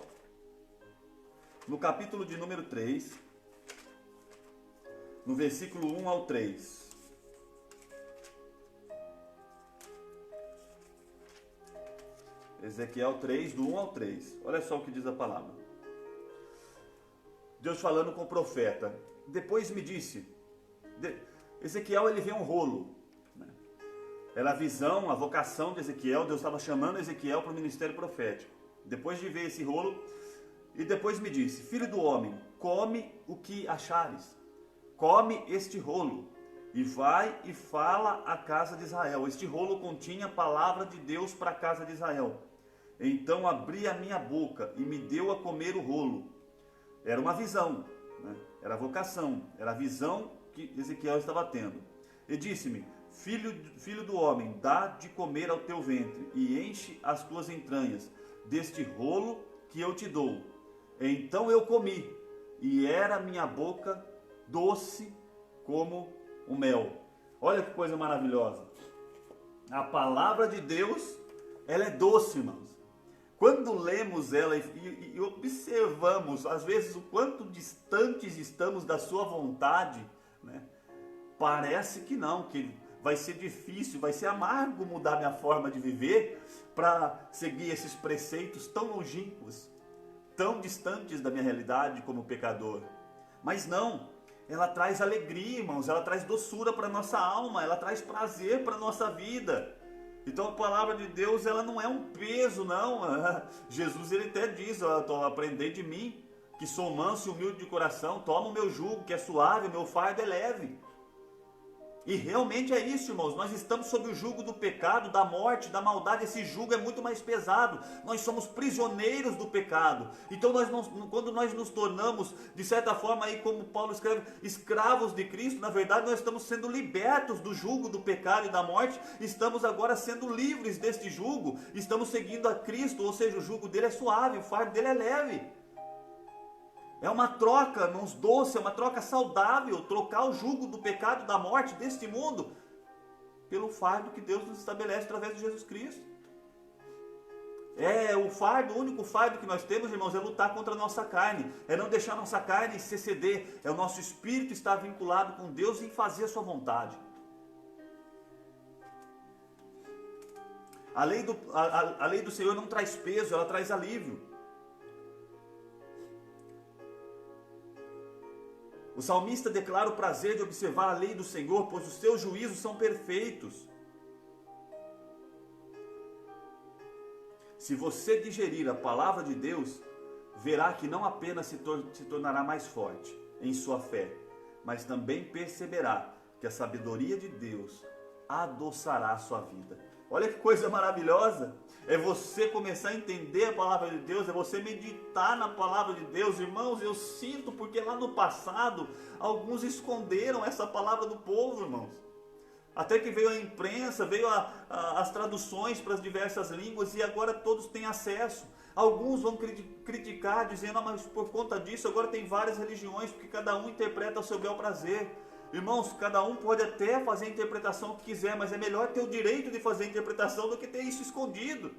no capítulo de número 3, no versículo 1 ao 3. Ezequiel 3, do 1 ao 3. Olha só o que diz a palavra. Deus falando com o profeta. Depois me disse, Ezequiel ele vê um rolo. Era a visão, a vocação de Ezequiel. Deus estava chamando Ezequiel para o ministério profético. Depois de ver esse rolo, e depois me disse, filho do homem, come o que achares. Come este rolo, e vai e fala à casa de Israel. Este rolo continha a palavra de Deus para a casa de Israel. Então abri a minha boca e me deu a comer o rolo. Era uma visão, né? Era a vocação, era a visão que Ezequiel estava tendo. E disse-me, filho do homem, dá de comer ao teu ventre e enche as tuas entranhas deste rolo que eu te dou. Então eu comi, e era minha boca doce como o mel. Olha que coisa maravilhosa. A palavra de Deus, ela é doce, irmãos. Quando lemos ela e observamos, às vezes, o quanto distantes estamos da sua vontade, né? Parece que não, que vai ser difícil, vai ser amargo mudar minha forma de viver para seguir esses preceitos tão longínquos, tão distantes da minha realidade como pecador. Mas não, ela traz alegria, irmãos, ela traz doçura para a nossa alma, ela traz prazer para a nossa vida. Então a palavra de Deus, ela não é um peso, não. Jesus ele até diz, aprendei de mim, que sou manso e humilde de coração, toma o meu jugo, que é suave, o meu fardo é leve. E realmente é isso, irmãos, nós estamos sob o jugo do pecado, da morte, da maldade. Esse jugo é muito mais pesado, nós somos prisioneiros do pecado. Então quando nós nos tornamos, de certa forma, aí, como Paulo escreve, escravos de Cristo, na verdade nós estamos sendo libertos do jugo do pecado e da morte, estamos agora sendo livres deste jugo, estamos seguindo a Cristo, ou seja, o jugo dele é suave, o fardo dele é leve. É uma troca, irmãos, doce, é uma troca saudável, trocar o jugo do pecado e da morte deste mundo pelo fardo que Deus nos estabelece através de Jesus Cristo. O único fardo que nós temos, irmãos, é lutar contra a nossa carne, é não deixar a nossa carne se ceder, é o nosso espírito estar vinculado com Deus e fazer a sua vontade. A lei do Senhor não traz peso, ela traz alívio. O salmista declara o prazer de observar a lei do Senhor, pois os seus juízos são perfeitos. Se você digerir a palavra de Deus, verá que não apenas se tornará mais forte em sua fé, mas também perceberá que a sabedoria de Deus adoçará a sua vida. Olha que coisa maravilhosa! É você começar a entender a palavra de Deus, é você meditar na palavra de Deus. Irmãos, eu sinto porque lá no passado, alguns esconderam essa palavra do povo, irmãos. Até que veio a imprensa, veio as traduções para as diversas línguas e agora todos têm acesso. Alguns vão criticar, dizendo, mas por conta disso agora tem várias religiões, porque cada um interpreta ao seu bel prazer. Irmãos, cada um pode até fazer a interpretação que quiser, mas é melhor ter o direito de fazer a interpretação do que ter isso escondido.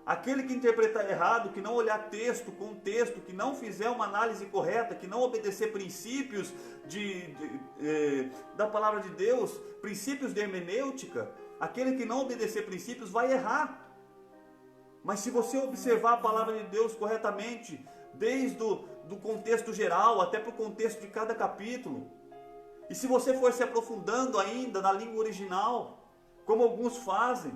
Aquele que interpretar errado, que não olhar texto, contexto, que não fizer uma análise correta, que não obedecer princípios da palavra de Deus, princípios de hermenêutica, aquele que não obedecer princípios vai errar. Mas se você observar a palavra de Deus corretamente, desde do contexto geral até para o contexto de cada capítulo, e se você for se aprofundando ainda na língua original, como alguns fazem,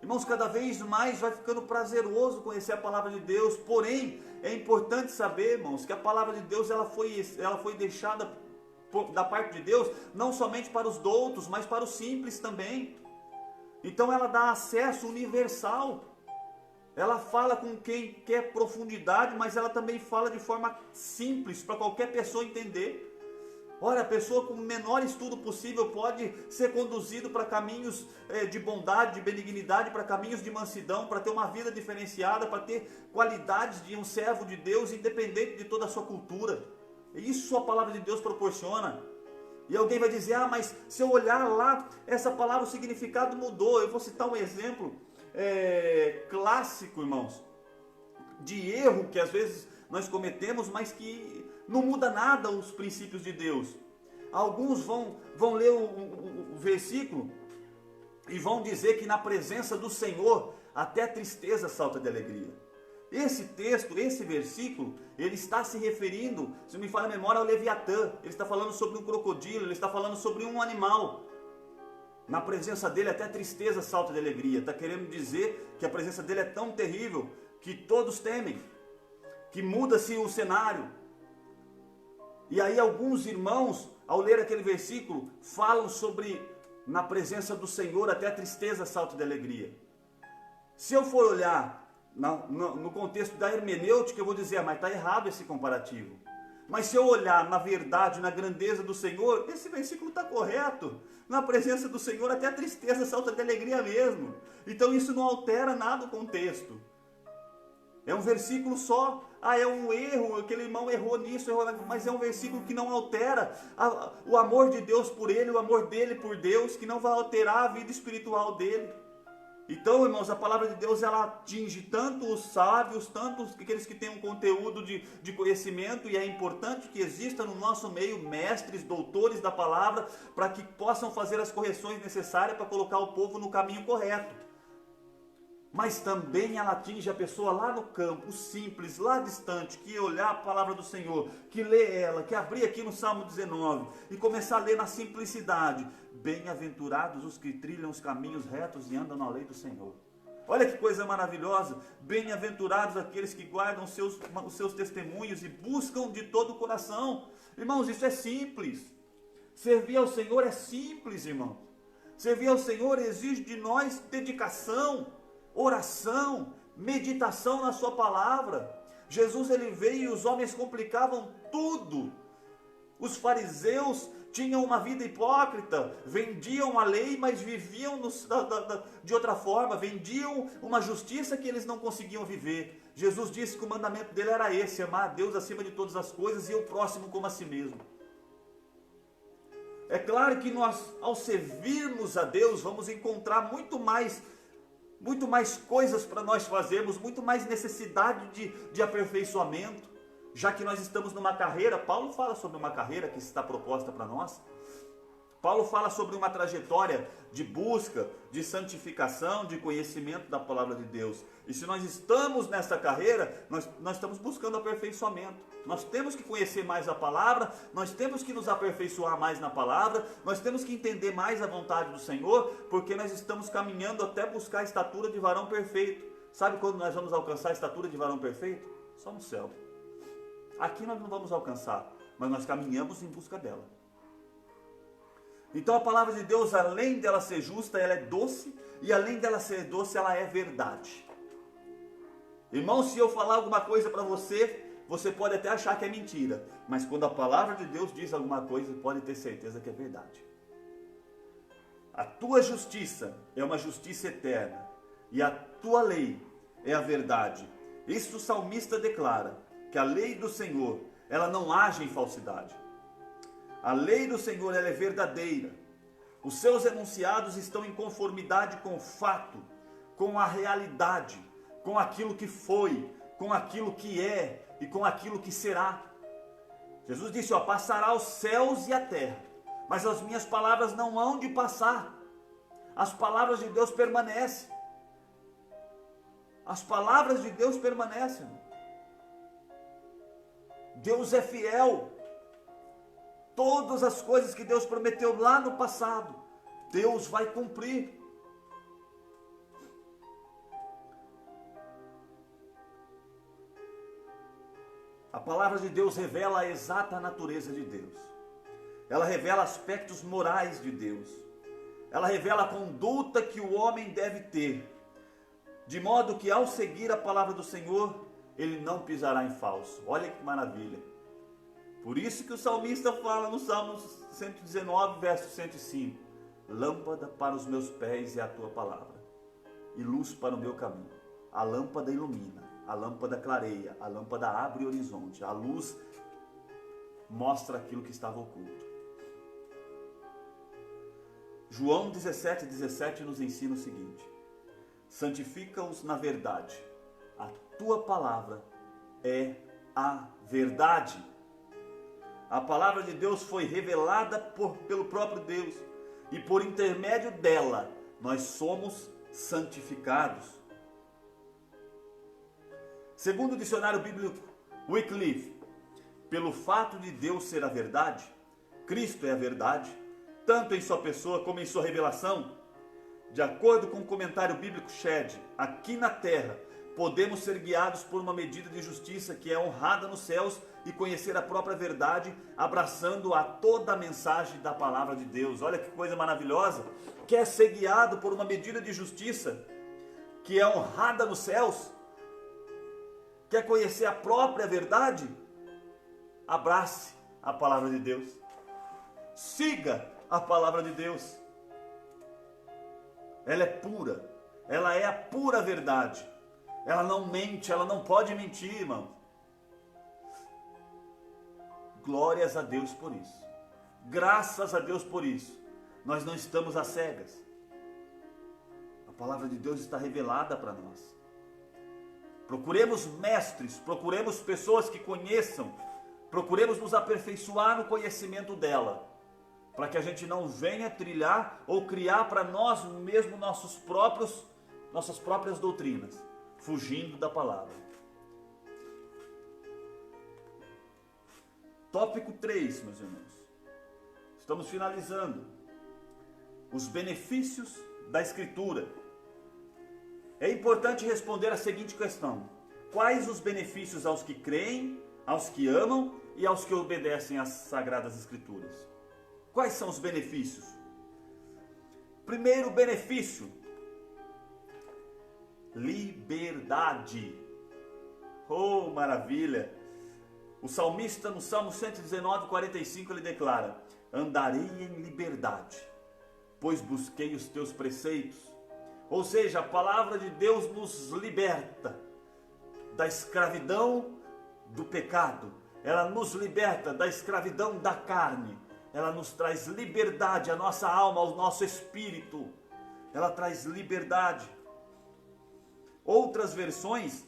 irmãos, cada vez mais vai ficando prazeroso conhecer a palavra de Deus. Porém, é importante saber, irmãos, que a palavra de Deus ela foi deixada da parte de Deus, não somente para os doutos, mas para os simples também. Então ela dá acesso universal. Ela fala com quem quer profundidade, mas ela também fala de forma simples, para qualquer pessoa entender. Ora, a pessoa com o menor estudo possível pode ser conduzido para caminhos de bondade, de benignidade, para caminhos de mansidão, para ter uma vida diferenciada, para ter qualidades de um servo de Deus, independente de toda a sua cultura. Isso a palavra de Deus proporciona. E alguém vai dizer, mas se eu olhar lá, essa palavra, o significado mudou. Eu vou citar um exemplo clássico, irmãos, de erro que às vezes nós cometemos, mas que não muda nada os princípios de Deus. Alguns vão ler o versículo e vão dizer que na presença do Senhor até a tristeza salta de alegria. Esse texto, esse versículo, ele está se referindo, se não me falha a memória, ao Leviatã. Ele está falando sobre um crocodilo, ele está falando sobre um animal. Na presença dele até a tristeza salta de alegria. Está querendo dizer que a presença dele é tão terrível que todos temem, que muda-se o cenário. E aí alguns irmãos, ao ler aquele versículo, falam sobre na presença do Senhor até a tristeza salta de alegria. Se eu for olhar no contexto da hermenêutica, eu vou dizer, mas está errado esse comparativo. Mas se eu olhar na verdade, na grandeza do Senhor, esse versículo está correto. Na presença do Senhor até a tristeza salta de alegria mesmo. Então isso não altera nada o contexto. É um versículo só. É um erro, aquele irmão errou nisso, mas é um versículo que não altera o amor de Deus por ele, o amor dele por Deus, que não vai alterar a vida espiritual dele. Então, irmãos, a palavra de Deus, ela atinge tanto os sábios, tanto aqueles que têm um conteúdo de conhecimento, e é importante que exista no nosso meio mestres, doutores da palavra, para que possam fazer as correções necessárias para colocar o povo no caminho correto. Mas também ela atinge a pessoa lá no campo, simples, lá distante, que olhar a palavra do Senhor, que lê ela, que abrir aqui no Salmo 19 e começar a ler na simplicidade. Bem-aventurados os que trilham os caminhos retos e andam na lei do Senhor. Olha que coisa maravilhosa. Bem-aventurados aqueles que guardam os seus testemunhos e buscam de todo o coração. Irmãos, isso é simples. Servir ao Senhor é simples, irmão. Servir ao Senhor exige de nós dedicação, oração, meditação na sua palavra. Jesus, ele veio e os homens complicavam tudo. Os fariseus tinham uma vida hipócrita, vendiam a lei, mas viviam de outra forma, vendiam uma justiça que eles não conseguiam viver. Jesus disse que o mandamento dele era esse: amar a Deus acima de todas as coisas e o próximo como a si mesmo. É claro que nós, ao servirmos a Deus, vamos encontrar muito mais coisas para nós fazermos, muito mais necessidade de aperfeiçoamento, já que nós estamos numa carreira. Paulo fala sobre uma carreira que está proposta para nós. Paulo fala sobre uma trajetória de busca, de santificação, de conhecimento da palavra de Deus. E se nós estamos nessa carreira, nós estamos buscando aperfeiçoamento. Nós temos que conhecer mais a palavra, nós temos que nos aperfeiçoar mais na palavra, nós temos que entender mais a vontade do Senhor, porque nós estamos caminhando até buscar a estatura de varão perfeito. Sabe quando nós vamos alcançar a estatura de varão perfeito? Só no céu. Aqui nós não vamos alcançar, mas nós caminhamos em busca dela. Então a palavra de Deus, além dela ser justa, ela é doce, e além dela ser doce, ela é verdade. Irmão, se eu falar alguma coisa para você, você pode até achar que é mentira, mas quando a palavra de Deus diz alguma coisa, pode ter certeza que é verdade. A tua justiça é uma justiça eterna, e a tua lei é a verdade. Isso o salmista declara, que a lei do Senhor, ela não age em falsidade. A lei do Senhor, ela é verdadeira. Os seus enunciados estão em conformidade com o fato, com a realidade, com aquilo que foi, com aquilo que é e com aquilo que será. Jesus disse, passará os céus e a terra, mas as minhas palavras não hão de passar. As palavras de Deus permanecem. As palavras de Deus permanecem. Deus é fiel. Todas as coisas que Deus prometeu lá no passado, Deus vai cumprir. A palavra de Deus revela a exata natureza de Deus. ela revela aspectos morais de Deus. Ela revela a conduta que o homem deve ter, de modo que ao seguir a palavra do Senhor, ele não pisará em falso. Olha que maravilha. Por isso que o salmista fala no Salmo 119, verso 105. Lâmpada para os meus pés é a tua palavra, e luz para o meu caminho. A lâmpada ilumina, a lâmpada clareia, a lâmpada abre o horizonte, a luz mostra aquilo que estava oculto. João 17:17 nos ensina o seguinte: santifica-os na verdade, a tua palavra é a verdade. A palavra de Deus foi revelada pelo próprio Deus, e por intermédio dela nós somos santificados. Segundo o dicionário bíblico Wycliffe, pelo fato de Deus ser a verdade, Cristo é a verdade, tanto em sua pessoa como em sua revelação. De acordo com o comentário bíblico Shedd, aqui na terra podemos ser guiados por uma medida de justiça que é honrada nos céus e conhecer a própria verdade, abraçando a toda a mensagem da palavra de Deus. Olha que coisa maravilhosa! Quer ser guiado por uma medida de justiça que é honrada nos céus? Quer conhecer a própria verdade? Abrace a palavra de Deus. Siga a palavra de Deus. Ela é pura. Ela é a pura verdade. Ela não mente, ela não pode mentir, irmão. Glórias a Deus por isso. Graças a Deus por isso. Nós não estamos às cegas. A palavra de Deus está revelada para nós. Procuremos mestres, procuremos pessoas que conheçam, procuremos nos aperfeiçoar no conhecimento dela, para que a gente não venha trilhar ou criar para nós mesmos nossas próprias doutrinas, fugindo da palavra. Tópico 3, meus irmãos. Estamos finalizando. Os benefícios da Escritura. É importante responder a seguinte questão: quais os benefícios aos que creem, aos que amam e aos que obedecem às Sagradas Escrituras? Quais são os benefícios? Primeiro benefício: liberdade. Oh, maravilha! O salmista no Salmo 119:45 ele declara: andarei em liberdade, pois busquei os teus preceitos. Ou seja, a palavra de Deus nos liberta da escravidão do pecado. Ela nos liberta da escravidão da carne. Ela nos traz liberdade à nossa alma, ao nosso espírito. Ela traz liberdade. Outras versões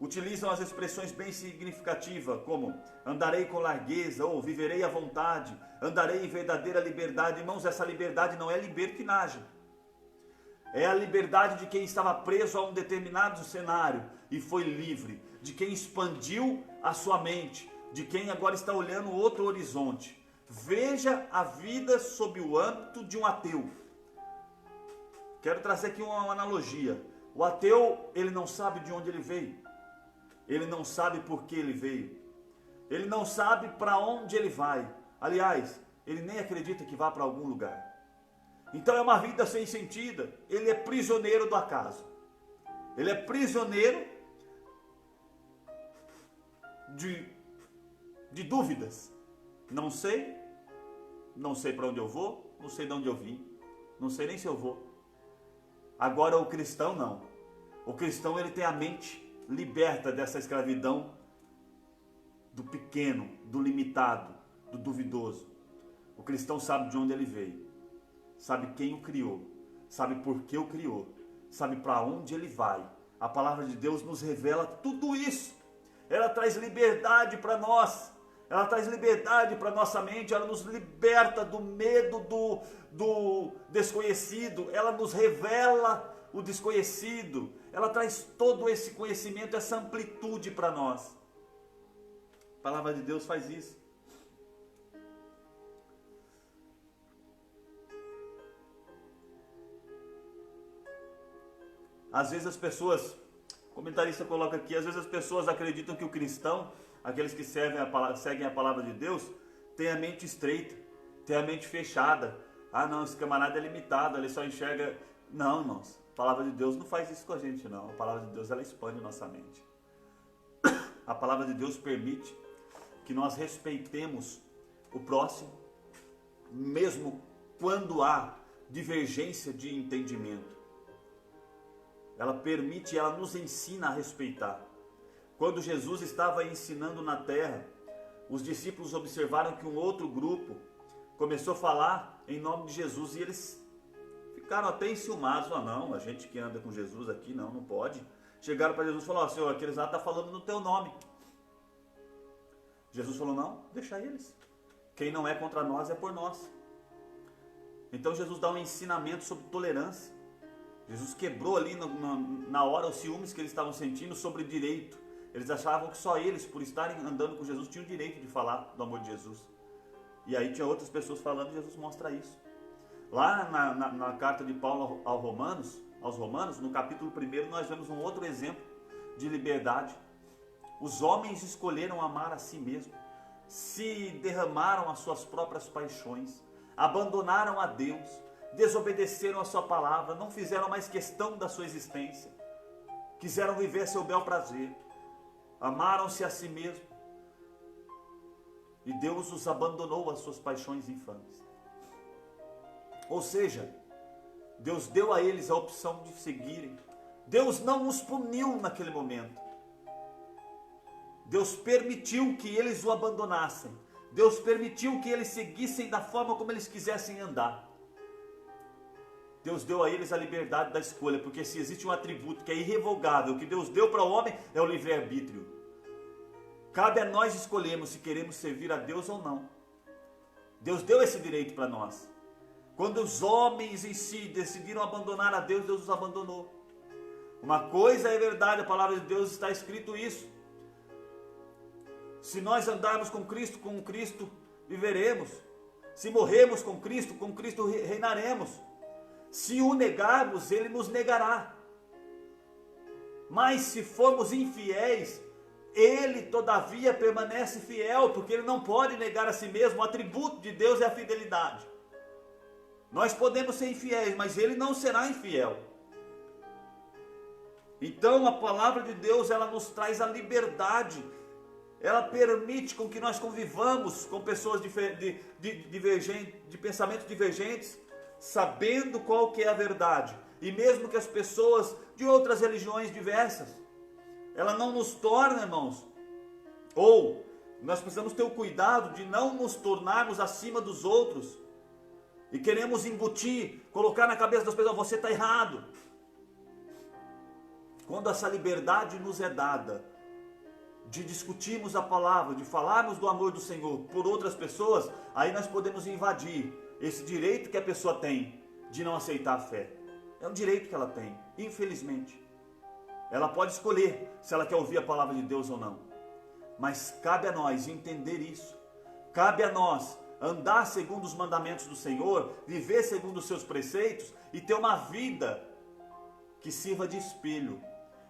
utilizam as expressões bem significativas, como andarei com largueza, ou viverei à vontade, andarei em verdadeira liberdade. Irmãos, essa liberdade não é libertinagem. É a liberdade de quem estava preso a um determinado cenário e foi livre, de quem expandiu a sua mente, de quem agora está olhando outro horizonte. Veja a vida sob o âmbito de um ateu. Quero trazer aqui uma analogia. O ateu, ele não sabe de onde ele veio. Ele não sabe por que ele veio. Ele não sabe para onde ele vai. Aliás, ele nem acredita que vá para algum lugar. Então é uma vida sem sentido. Ele é prisioneiro do acaso. Ele é prisioneiro de dúvidas. Não sei para onde eu vou, não sei de onde eu vim, não sei nem se eu vou. Agora o cristão não. O cristão ele tem a mente liberta dessa escravidão do pequeno, do limitado, do duvidoso. O cristão sabe de onde ele veio. Sabe quem o criou, sabe por que o criou, sabe para onde ele vai. A palavra de Deus nos revela tudo isso. Ela traz liberdade para nós, ela traz liberdade para nossa mente, ela nos liberta do medo do desconhecido, ela nos revela o desconhecido, ela traz todo esse conhecimento, essa amplitude para nós. A palavra de Deus faz isso. Às vezes as pessoas, o comentarista coloca aqui, às vezes as pessoas acreditam que o cristão, aqueles que seguem a palavra de Deus, tem a mente estreita. tem a mente fechada. Ah não, esse camarada é limitado, ele só enxerga... Não, irmãos, a palavra de Deus não faz isso com a gente não. A palavra de Deus, ela expande nossa mente. A palavra de Deus permite que nós respeitemos o próximo, mesmo quando há divergência de entendimento. Ela permite, ela nos ensina a respeitar. Quando Jesus estava ensinando na terra, os discípulos observaram que um outro grupo começou a falar em nome de Jesus e eles ficaram até enciumados. Ah não, a gente que anda com Jesus aqui, não pode. Chegaram para Jesus e falaram, Senhor, aqueles lá estão falando no teu nome. Jesus falou, não, deixa eles. Quem não é contra nós é por nós. Então Jesus dá um ensinamento sobre tolerância. Jesus quebrou ali na hora os ciúmes que eles estavam sentindo sobre direito. Eles achavam que só eles, por estarem andando com Jesus, tinham o direito de falar do amor de Jesus. E aí tinha outras pessoas falando e Jesus mostra isso. Lá na carta de Paulo aos Romanos, no capítulo 1, nós vemos um outro exemplo de liberdade. Os homens escolheram amar a si mesmos, se derramaram as suas próprias paixões, abandonaram a Deus, desobedeceram a sua palavra, não fizeram mais questão da sua existência, quiseram viver seu bel prazer, amaram-se a si mesmos, e Deus os abandonou às suas paixões infames. Ou seja, Deus deu a eles a opção de seguirem. Deus não os puniu naquele momento. Deus permitiu que eles o abandonassem. Deus permitiu que eles seguissem da forma como eles quisessem andar. Deus deu a eles a liberdade da escolha, porque se existe um atributo que é irrevogável, que Deus deu para o homem, é o livre-arbítrio. Cabe a nós escolhermos se queremos servir a Deus ou não. Deus deu esse direito para nós. Quando os homens em si decidiram abandonar a Deus, Deus os abandonou. Uma coisa é verdade, a palavra de Deus está escrito isso. Se nós andarmos com Cristo viveremos. Se morrermos com Cristo reinaremos. Se o negarmos, Ele nos negará. Mas se formos infiéis, Ele todavia permanece fiel, porque Ele não pode negar a si mesmo. O atributo de Deus é a fidelidade. Nós podemos ser infiéis, mas Ele não será infiel. Então a palavra de Deus, ela nos traz a liberdade. Ela permite com que nós convivamos com pessoas de pensamentos divergentes, sabendo qual que é a verdade. E mesmo que as pessoas de outras religiões diversas, ela não nos torna, irmãos, ou nós precisamos ter o cuidado de não nos tornarmos acima dos outros, e queremos embutir, colocar na cabeça das pessoas, você está errado. Quando essa liberdade nos é dada, de discutirmos a palavra, de falarmos do amor do Senhor por outras pessoas, aí nós podemos invadir esse direito que a pessoa tem de não aceitar a fé. É um direito que ela tem, infelizmente. Ela pode escolher se ela quer ouvir a palavra de Deus ou não. Mas cabe a nós entender isso. Cabe a nós andar segundo os mandamentos do Senhor, viver segundo os seus preceitos e ter uma vida que sirva de espelho.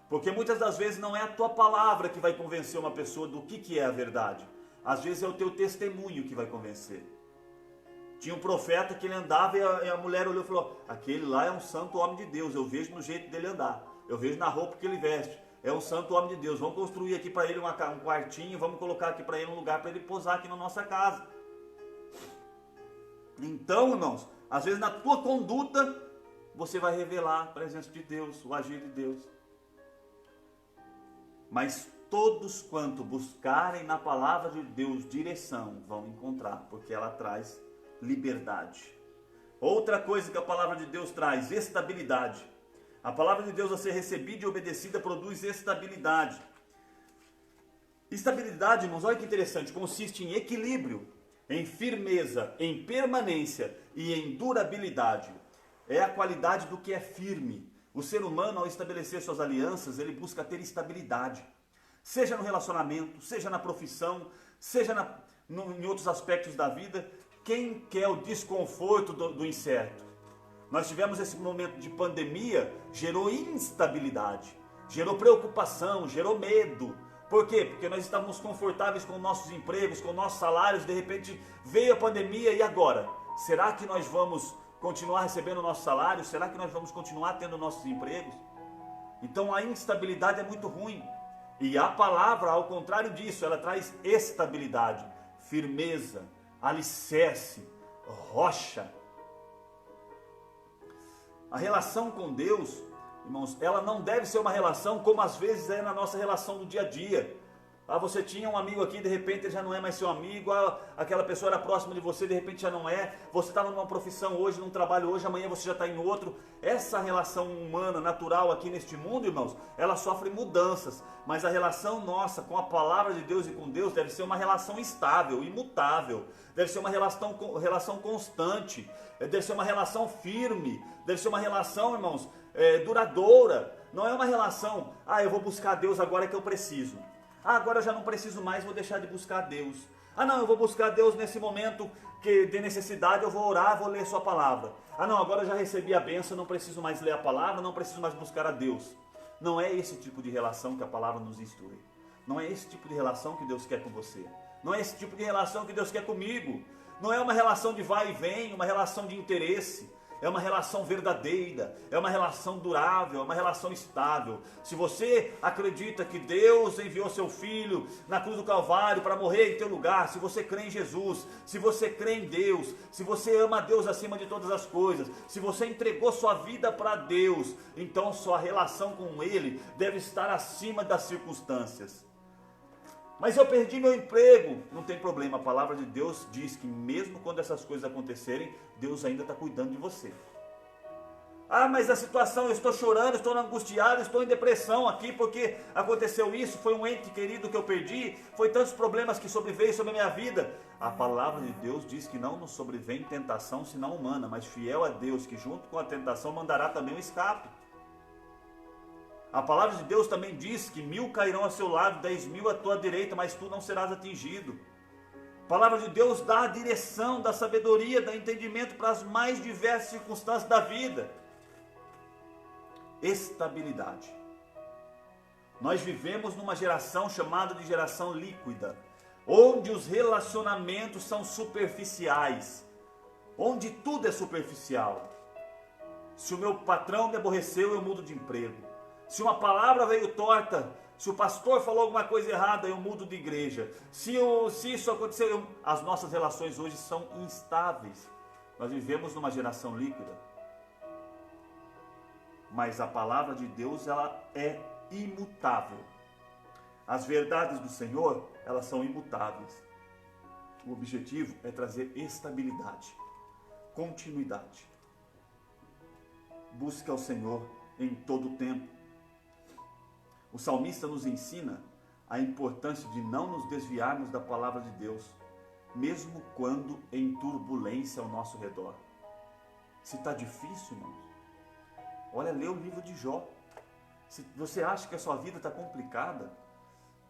Porque muitas das vezes não é a tua palavra que vai convencer uma pessoa do que é a verdade. Às vezes é o teu testemunho que vai convencer. Tinha um profeta que ele andava e a mulher olhou e falou, aquele lá é um santo homem de Deus, eu vejo no jeito dele andar, eu vejo na roupa que ele veste, é um santo homem de Deus, vamos construir aqui para ele um quartinho, vamos colocar aqui para ele um lugar para ele posar aqui na nossa casa. Então, irmãos, às vezes na tua conduta, você vai revelar a presença de Deus, o agir de Deus. Mas todos quanto buscarem na palavra de Deus direção, vão encontrar, porque ela traz liberdade. Outra coisa que a palavra de Deus traz, estabilidade. A palavra de Deus a ser recebida e obedecida produz estabilidade. Estabilidade, irmãos, olha que interessante, consiste em equilíbrio, em firmeza, em permanência e em durabilidade. É a qualidade do que é firme. O ser humano, ao estabelecer suas alianças, ele busca ter estabilidade. Seja no relacionamento, seja na profissão, seja em outros aspectos da vida. Quem quer o desconforto do incerto? Nós tivemos esse momento de pandemia, gerou instabilidade, gerou preocupação, gerou medo. Por quê? Porque nós estávamos confortáveis com nossos empregos, com nossos salários, de repente veio a pandemia e agora? Será que nós vamos continuar recebendo o nosso salário? Será que nós vamos continuar tendo nossos empregos? Então a instabilidade é muito ruim. E a palavra, ao contrário disso, ela traz estabilidade, firmeza, alicerce, rocha. A relação com Deus, irmãos, ela não deve ser uma relação como às vezes é na nossa relação do dia a dia. Você tinha um amigo aqui, de repente ele já não é mais seu amigo, aquela pessoa era próxima de você, de repente já não é, você estava numa profissão hoje, num trabalho hoje, amanhã você já está em outro. Essa relação humana, natural aqui neste mundo, irmãos, ela sofre mudanças, mas a relação nossa com a palavra de Deus e com Deus deve ser uma relação estável, imutável, deve ser uma relação constante, deve ser uma relação firme, deve ser uma relação, irmãos, duradoura. Não é uma relação, eu vou buscar Deus agora que eu preciso. Agora eu já não preciso mais, vou deixar de buscar Deus. Não, eu vou buscar Deus nesse momento que de necessidade, eu vou orar, vou ler sua palavra. Não, agora eu já recebi a bênção, não preciso mais ler a palavra, não preciso mais buscar a Deus. Não é esse tipo de relação que a palavra nos instrui. Não é esse tipo de relação que Deus quer com você. Não é esse tipo de relação que Deus quer comigo. Não é uma relação de vai e vem, uma relação de interesse. É uma relação verdadeira, é uma relação durável, é uma relação estável. Se você acredita que Deus enviou seu Filho na cruz do Calvário para morrer em teu lugar, se você crê em Jesus, se você crê em Deus, se você ama a Deus acima de todas as coisas, se você entregou sua vida para Deus, então sua relação com Ele deve estar acima das circunstâncias. Mas eu perdi meu emprego, não tem problema, a palavra de Deus diz que mesmo quando essas coisas acontecerem, Deus ainda está cuidando de você. Mas a situação, eu estou chorando, estou angustiado, estou em depressão aqui porque aconteceu isso, foi um ente querido que eu perdi, foi tantos problemas que sobreveio sobre a minha vida. A palavra de Deus diz que não nos sobrevém tentação senão humana, mas fiel a Deus que junto com a tentação mandará também um escape. A palavra de Deus também diz que 1000 cairão a seu lado, 10.000 à tua direita, mas tu não serás atingido. A palavra de Deus dá a direção, dá sabedoria, dá entendimento para as mais diversas circunstâncias da vida. Estabilidade. Nós vivemos numa geração chamada de geração líquida, onde os relacionamentos são superficiais, onde tudo é superficial. Se o meu patrão me aborreceu, eu mudo de emprego. Se uma palavra veio torta, se o pastor falou alguma coisa errada, eu mudo de igreja. Se isso acontecer, as nossas relações hoje são instáveis. Nós vivemos numa geração líquida. Mas a palavra de Deus, ela é imutável. As verdades do Senhor, elas são imutáveis. O objetivo é trazer estabilidade, continuidade. Busque ao Senhor em todo o tempo. O salmista nos ensina a importância de não nos desviarmos da palavra de Deus, mesmo quando em turbulência ao nosso redor. Se está difícil, irmãos, olha, lê o livro de Jó. Se você acha que a sua vida está complicada,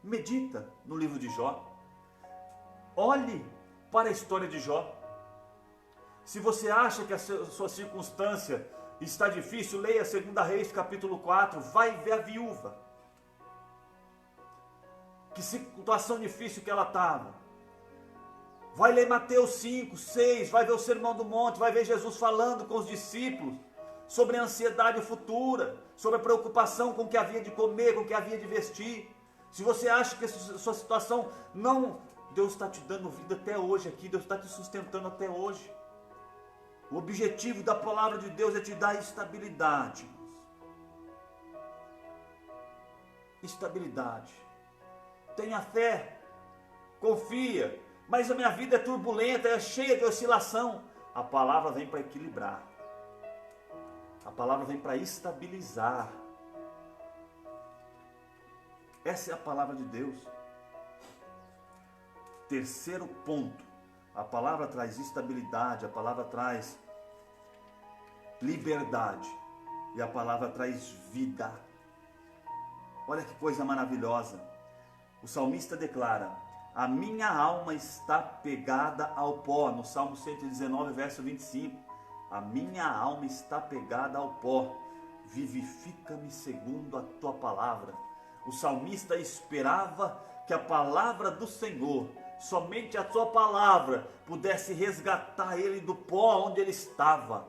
medita no livro de Jó. Olhe para a história de Jó. Se você acha que a sua circunstância está difícil, leia 2 Reis capítulo 4, vai ver a viúva. Que situação difícil que ela estava. Vai ler Mateus 5, 6, vai ver o Sermão do Monte, vai ver Jesus falando com os discípulos sobre a ansiedade futura, sobre a preocupação com o que havia de comer, com o que havia de vestir. Se você acha que a sua situação não... Deus está te dando vida até hoje aqui, Deus está te sustentando até hoje. O objetivo da palavra de Deus é te dar estabilidade. Estabilidade. Tenha fé, confia, mas a minha vida é turbulenta, é cheia de oscilação. A palavra vem para equilibrar. A palavra vem para estabilizar. Essa é a palavra de Deus. Terceiro ponto. A palavra traz estabilidade, a palavra traz liberdade e a palavra traz vida. Olha que coisa maravilhosa. O salmista declara: a minha alma está pegada ao pó, no Salmo 119, verso 25. A minha alma está pegada ao pó, vivifica-me segundo a tua palavra. O salmista esperava que a palavra do Senhor, somente a sua palavra, pudesse resgatar ele do pó onde ele estava.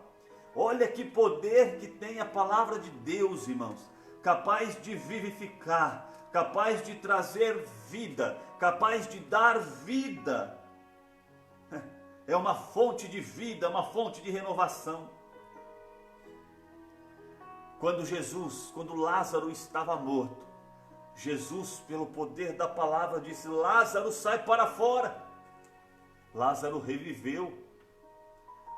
Olha que poder que tem a palavra de Deus, irmãos, capaz de vivificar, capaz de trazer vida, capaz de dar vida. É uma fonte de vida, uma fonte de renovação. Quando Lázaro estava morto, Jesus, pelo poder da palavra, disse: Lázaro, sai para fora. Lázaro reviveu.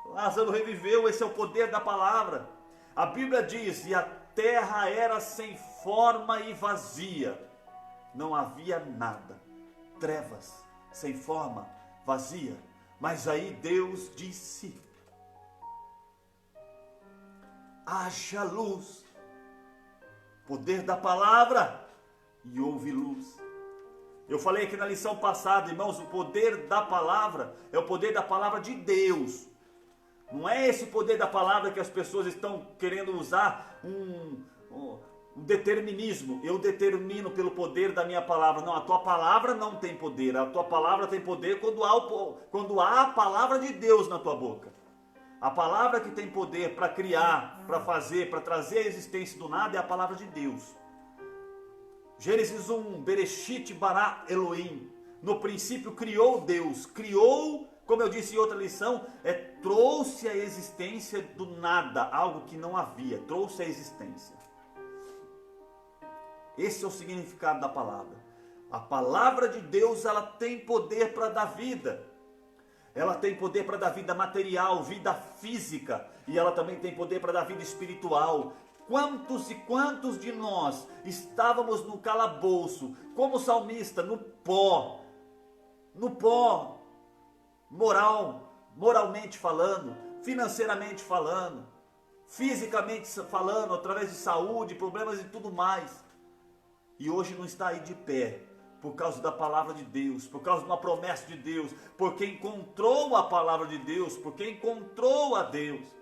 Lázaro reviveu, esse é o poder da palavra. A Bíblia diz: e a terra era sem forma e vazia. Não havia nada. Trevas, sem forma, vazia. Mas aí Deus disse: haja luz. Poder da palavra. E houve luz. Eu falei aqui na lição passada, irmãos, o poder da palavra é o poder da palavra de Deus. Não é esse poder da palavra que as pessoas estão querendo usar um determinismo. Eu determino pelo poder da minha palavra. Não, a tua palavra não tem poder. A tua palavra tem poder quando há a palavra de Deus na tua boca. A palavra que tem poder para criar, para fazer, para trazer a existência do nada é a palavra de Deus. Gênesis 1, Bereshit bara Elohim. No princípio criou Deus. Criou, como eu disse em outra lição, trouxe a existência do nada, algo que não havia. Trouxe a existência. Esse é o significado da palavra. A palavra de Deus, ela tem poder para dar vida. Ela tem poder para dar vida material, vida física. E ela também tem poder para dar vida espiritual. Quantos e quantos de nós estávamos no calabouço, como salmista, no pó, moralmente falando, financeiramente falando, fisicamente falando, através de saúde, problemas e tudo mais. E hoje não está aí de pé, por causa da palavra de Deus, por causa de uma promessa de Deus, porque encontrou a palavra de Deus, porque encontrou a Deus.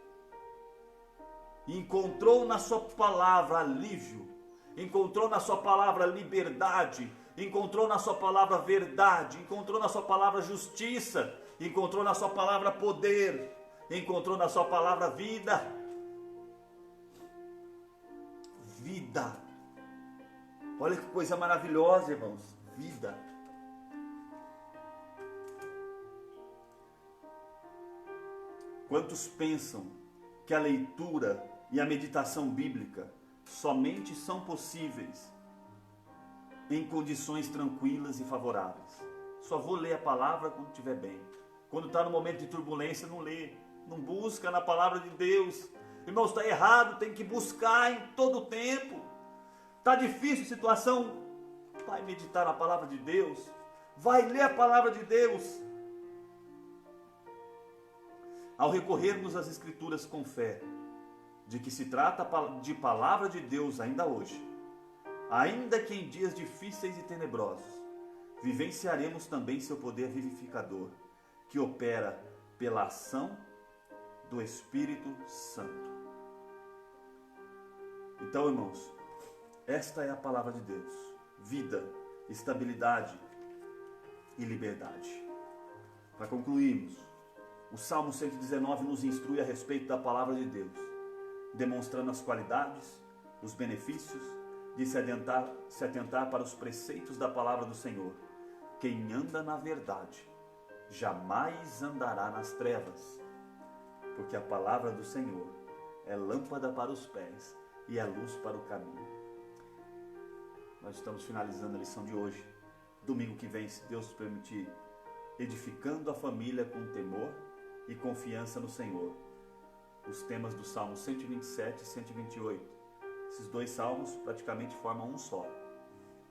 Encontrou na sua palavra alívio, encontrou na sua palavra liberdade, encontrou na sua palavra verdade, encontrou na sua palavra justiça, encontrou na sua palavra poder, encontrou na sua palavra vida. Vida. Olha que coisa maravilhosa, irmãos. Vida. Quantos pensam que a leitura e a meditação bíblica somente são possíveis em condições tranquilas e favoráveis? Só vou ler a palavra quando estiver bem. Quando está no momento de turbulência, não lê. Não busca na palavra de Deus. Irmãos, está errado, tem que buscar em todo o tempo. Está difícil a situação? Vai meditar na palavra de Deus. Vai ler a palavra de Deus. Ao recorrermos às Escrituras com fé, de que se trata de palavra de Deus ainda hoje, ainda que em dias difíceis e tenebrosos, vivenciaremos também seu poder vivificador, que opera pela ação do Espírito Santo. Então, irmãos, esta é a palavra de Deus: vida, estabilidade e liberdade. Para concluirmos, o Salmo 119 nos instrui a respeito da palavra de Deus, demonstrando as qualidades, os benefícios de se atentar para os preceitos da palavra do Senhor. Quem anda na verdade, jamais andará nas trevas, porque a palavra do Senhor é lâmpada para os pés e é luz para o caminho. Nós estamos finalizando a lição de hoje. Domingo que vem, se Deus permitir, edificando a família com temor e confiança no Senhor. Os temas do Salmo 127 e 128. Esses dois salmos praticamente formam um só.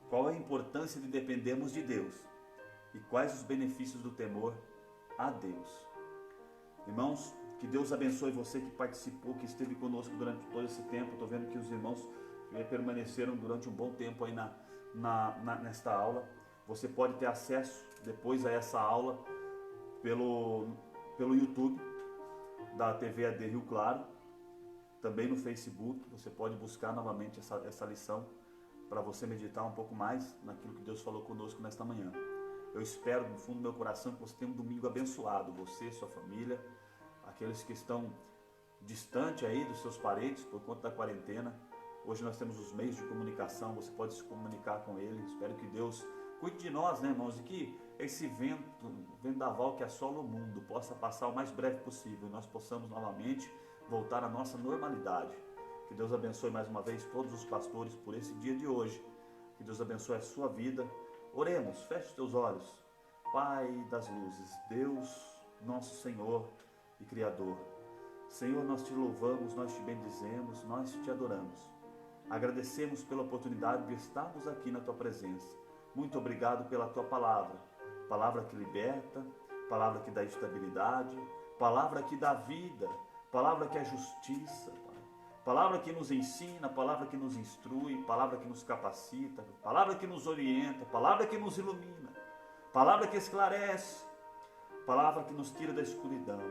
Qual a importância de dependermos de Deus? E quais os benefícios do temor a Deus? Irmãos, que Deus abençoe você que participou, que esteve conosco durante todo esse tempo. Estou vendo que os irmãos permaneceram durante um bom tempo aí nesta aula. Você pode ter acesso depois a essa aula pelo YouTube da TV AD Rio Claro, também no Facebook. Você pode buscar novamente essa lição para você meditar um pouco mais naquilo que Deus falou conosco nesta manhã. Eu espero no fundo do meu coração que você tenha um domingo abençoado, você, sua família, aqueles que estão distante aí dos seus parentes por conta da quarentena. Hoje nós temos os meios de comunicação, você pode se comunicar com ele. Espero que Deus cuide de nós, né, irmãos, e que esse vendaval que assola o mundo possa passar o mais breve possível e nós possamos novamente voltar à nossa normalidade. Que Deus abençoe mais uma vez todos os pastores por esse dia de hoje. Que Deus abençoe a sua vida. Oremos, feche os teus olhos. Pai das luzes, Deus, nosso Senhor e Criador. Senhor, nós te louvamos, nós te bendizemos, nós te adoramos. Agradecemos pela oportunidade de estarmos aqui na tua presença. Muito obrigado pela tua palavra. Palavra que liberta, palavra que dá estabilidade, palavra que dá vida, palavra que é justiça, Pai. Palavra que nos ensina, palavra que nos instrui, palavra que nos capacita, palavra que nos orienta, palavra que nos ilumina, palavra que esclarece, palavra que nos tira da escuridão.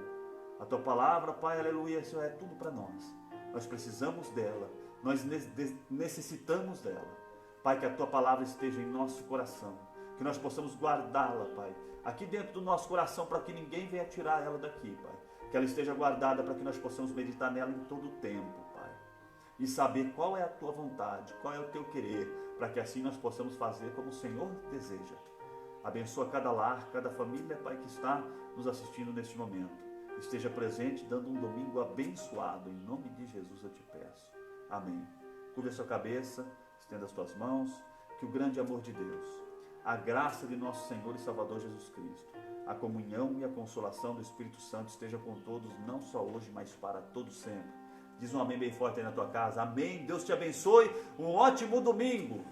A tua palavra, Pai, aleluia, Senhor, é tudo para nós. Nós precisamos dela, nós necessitamos dela. Pai, que a tua palavra esteja em nosso coração, que nós possamos guardá-la, Pai, aqui dentro do nosso coração, para que ninguém venha tirar ela daqui, Pai. Que ela esteja guardada para que nós possamos meditar nela em todo o tempo, Pai. E saber qual é a tua vontade, qual é o teu querer, para que assim nós possamos fazer como o Senhor deseja. Abençoa cada lar, cada família, Pai, que está nos assistindo neste momento. Esteja presente, dando um domingo abençoado. Em nome de Jesus eu te peço. Amém. Curva a sua cabeça, estenda as tuas mãos. Que o grande amor de Deus, a graça de nosso Senhor e Salvador Jesus Cristo, a comunhão e a consolação do Espírito Santo esteja com todos, não só hoje, mas para todo sempre. Diz um amém bem forte aí na tua casa. Amém. Deus te abençoe. Um ótimo domingo.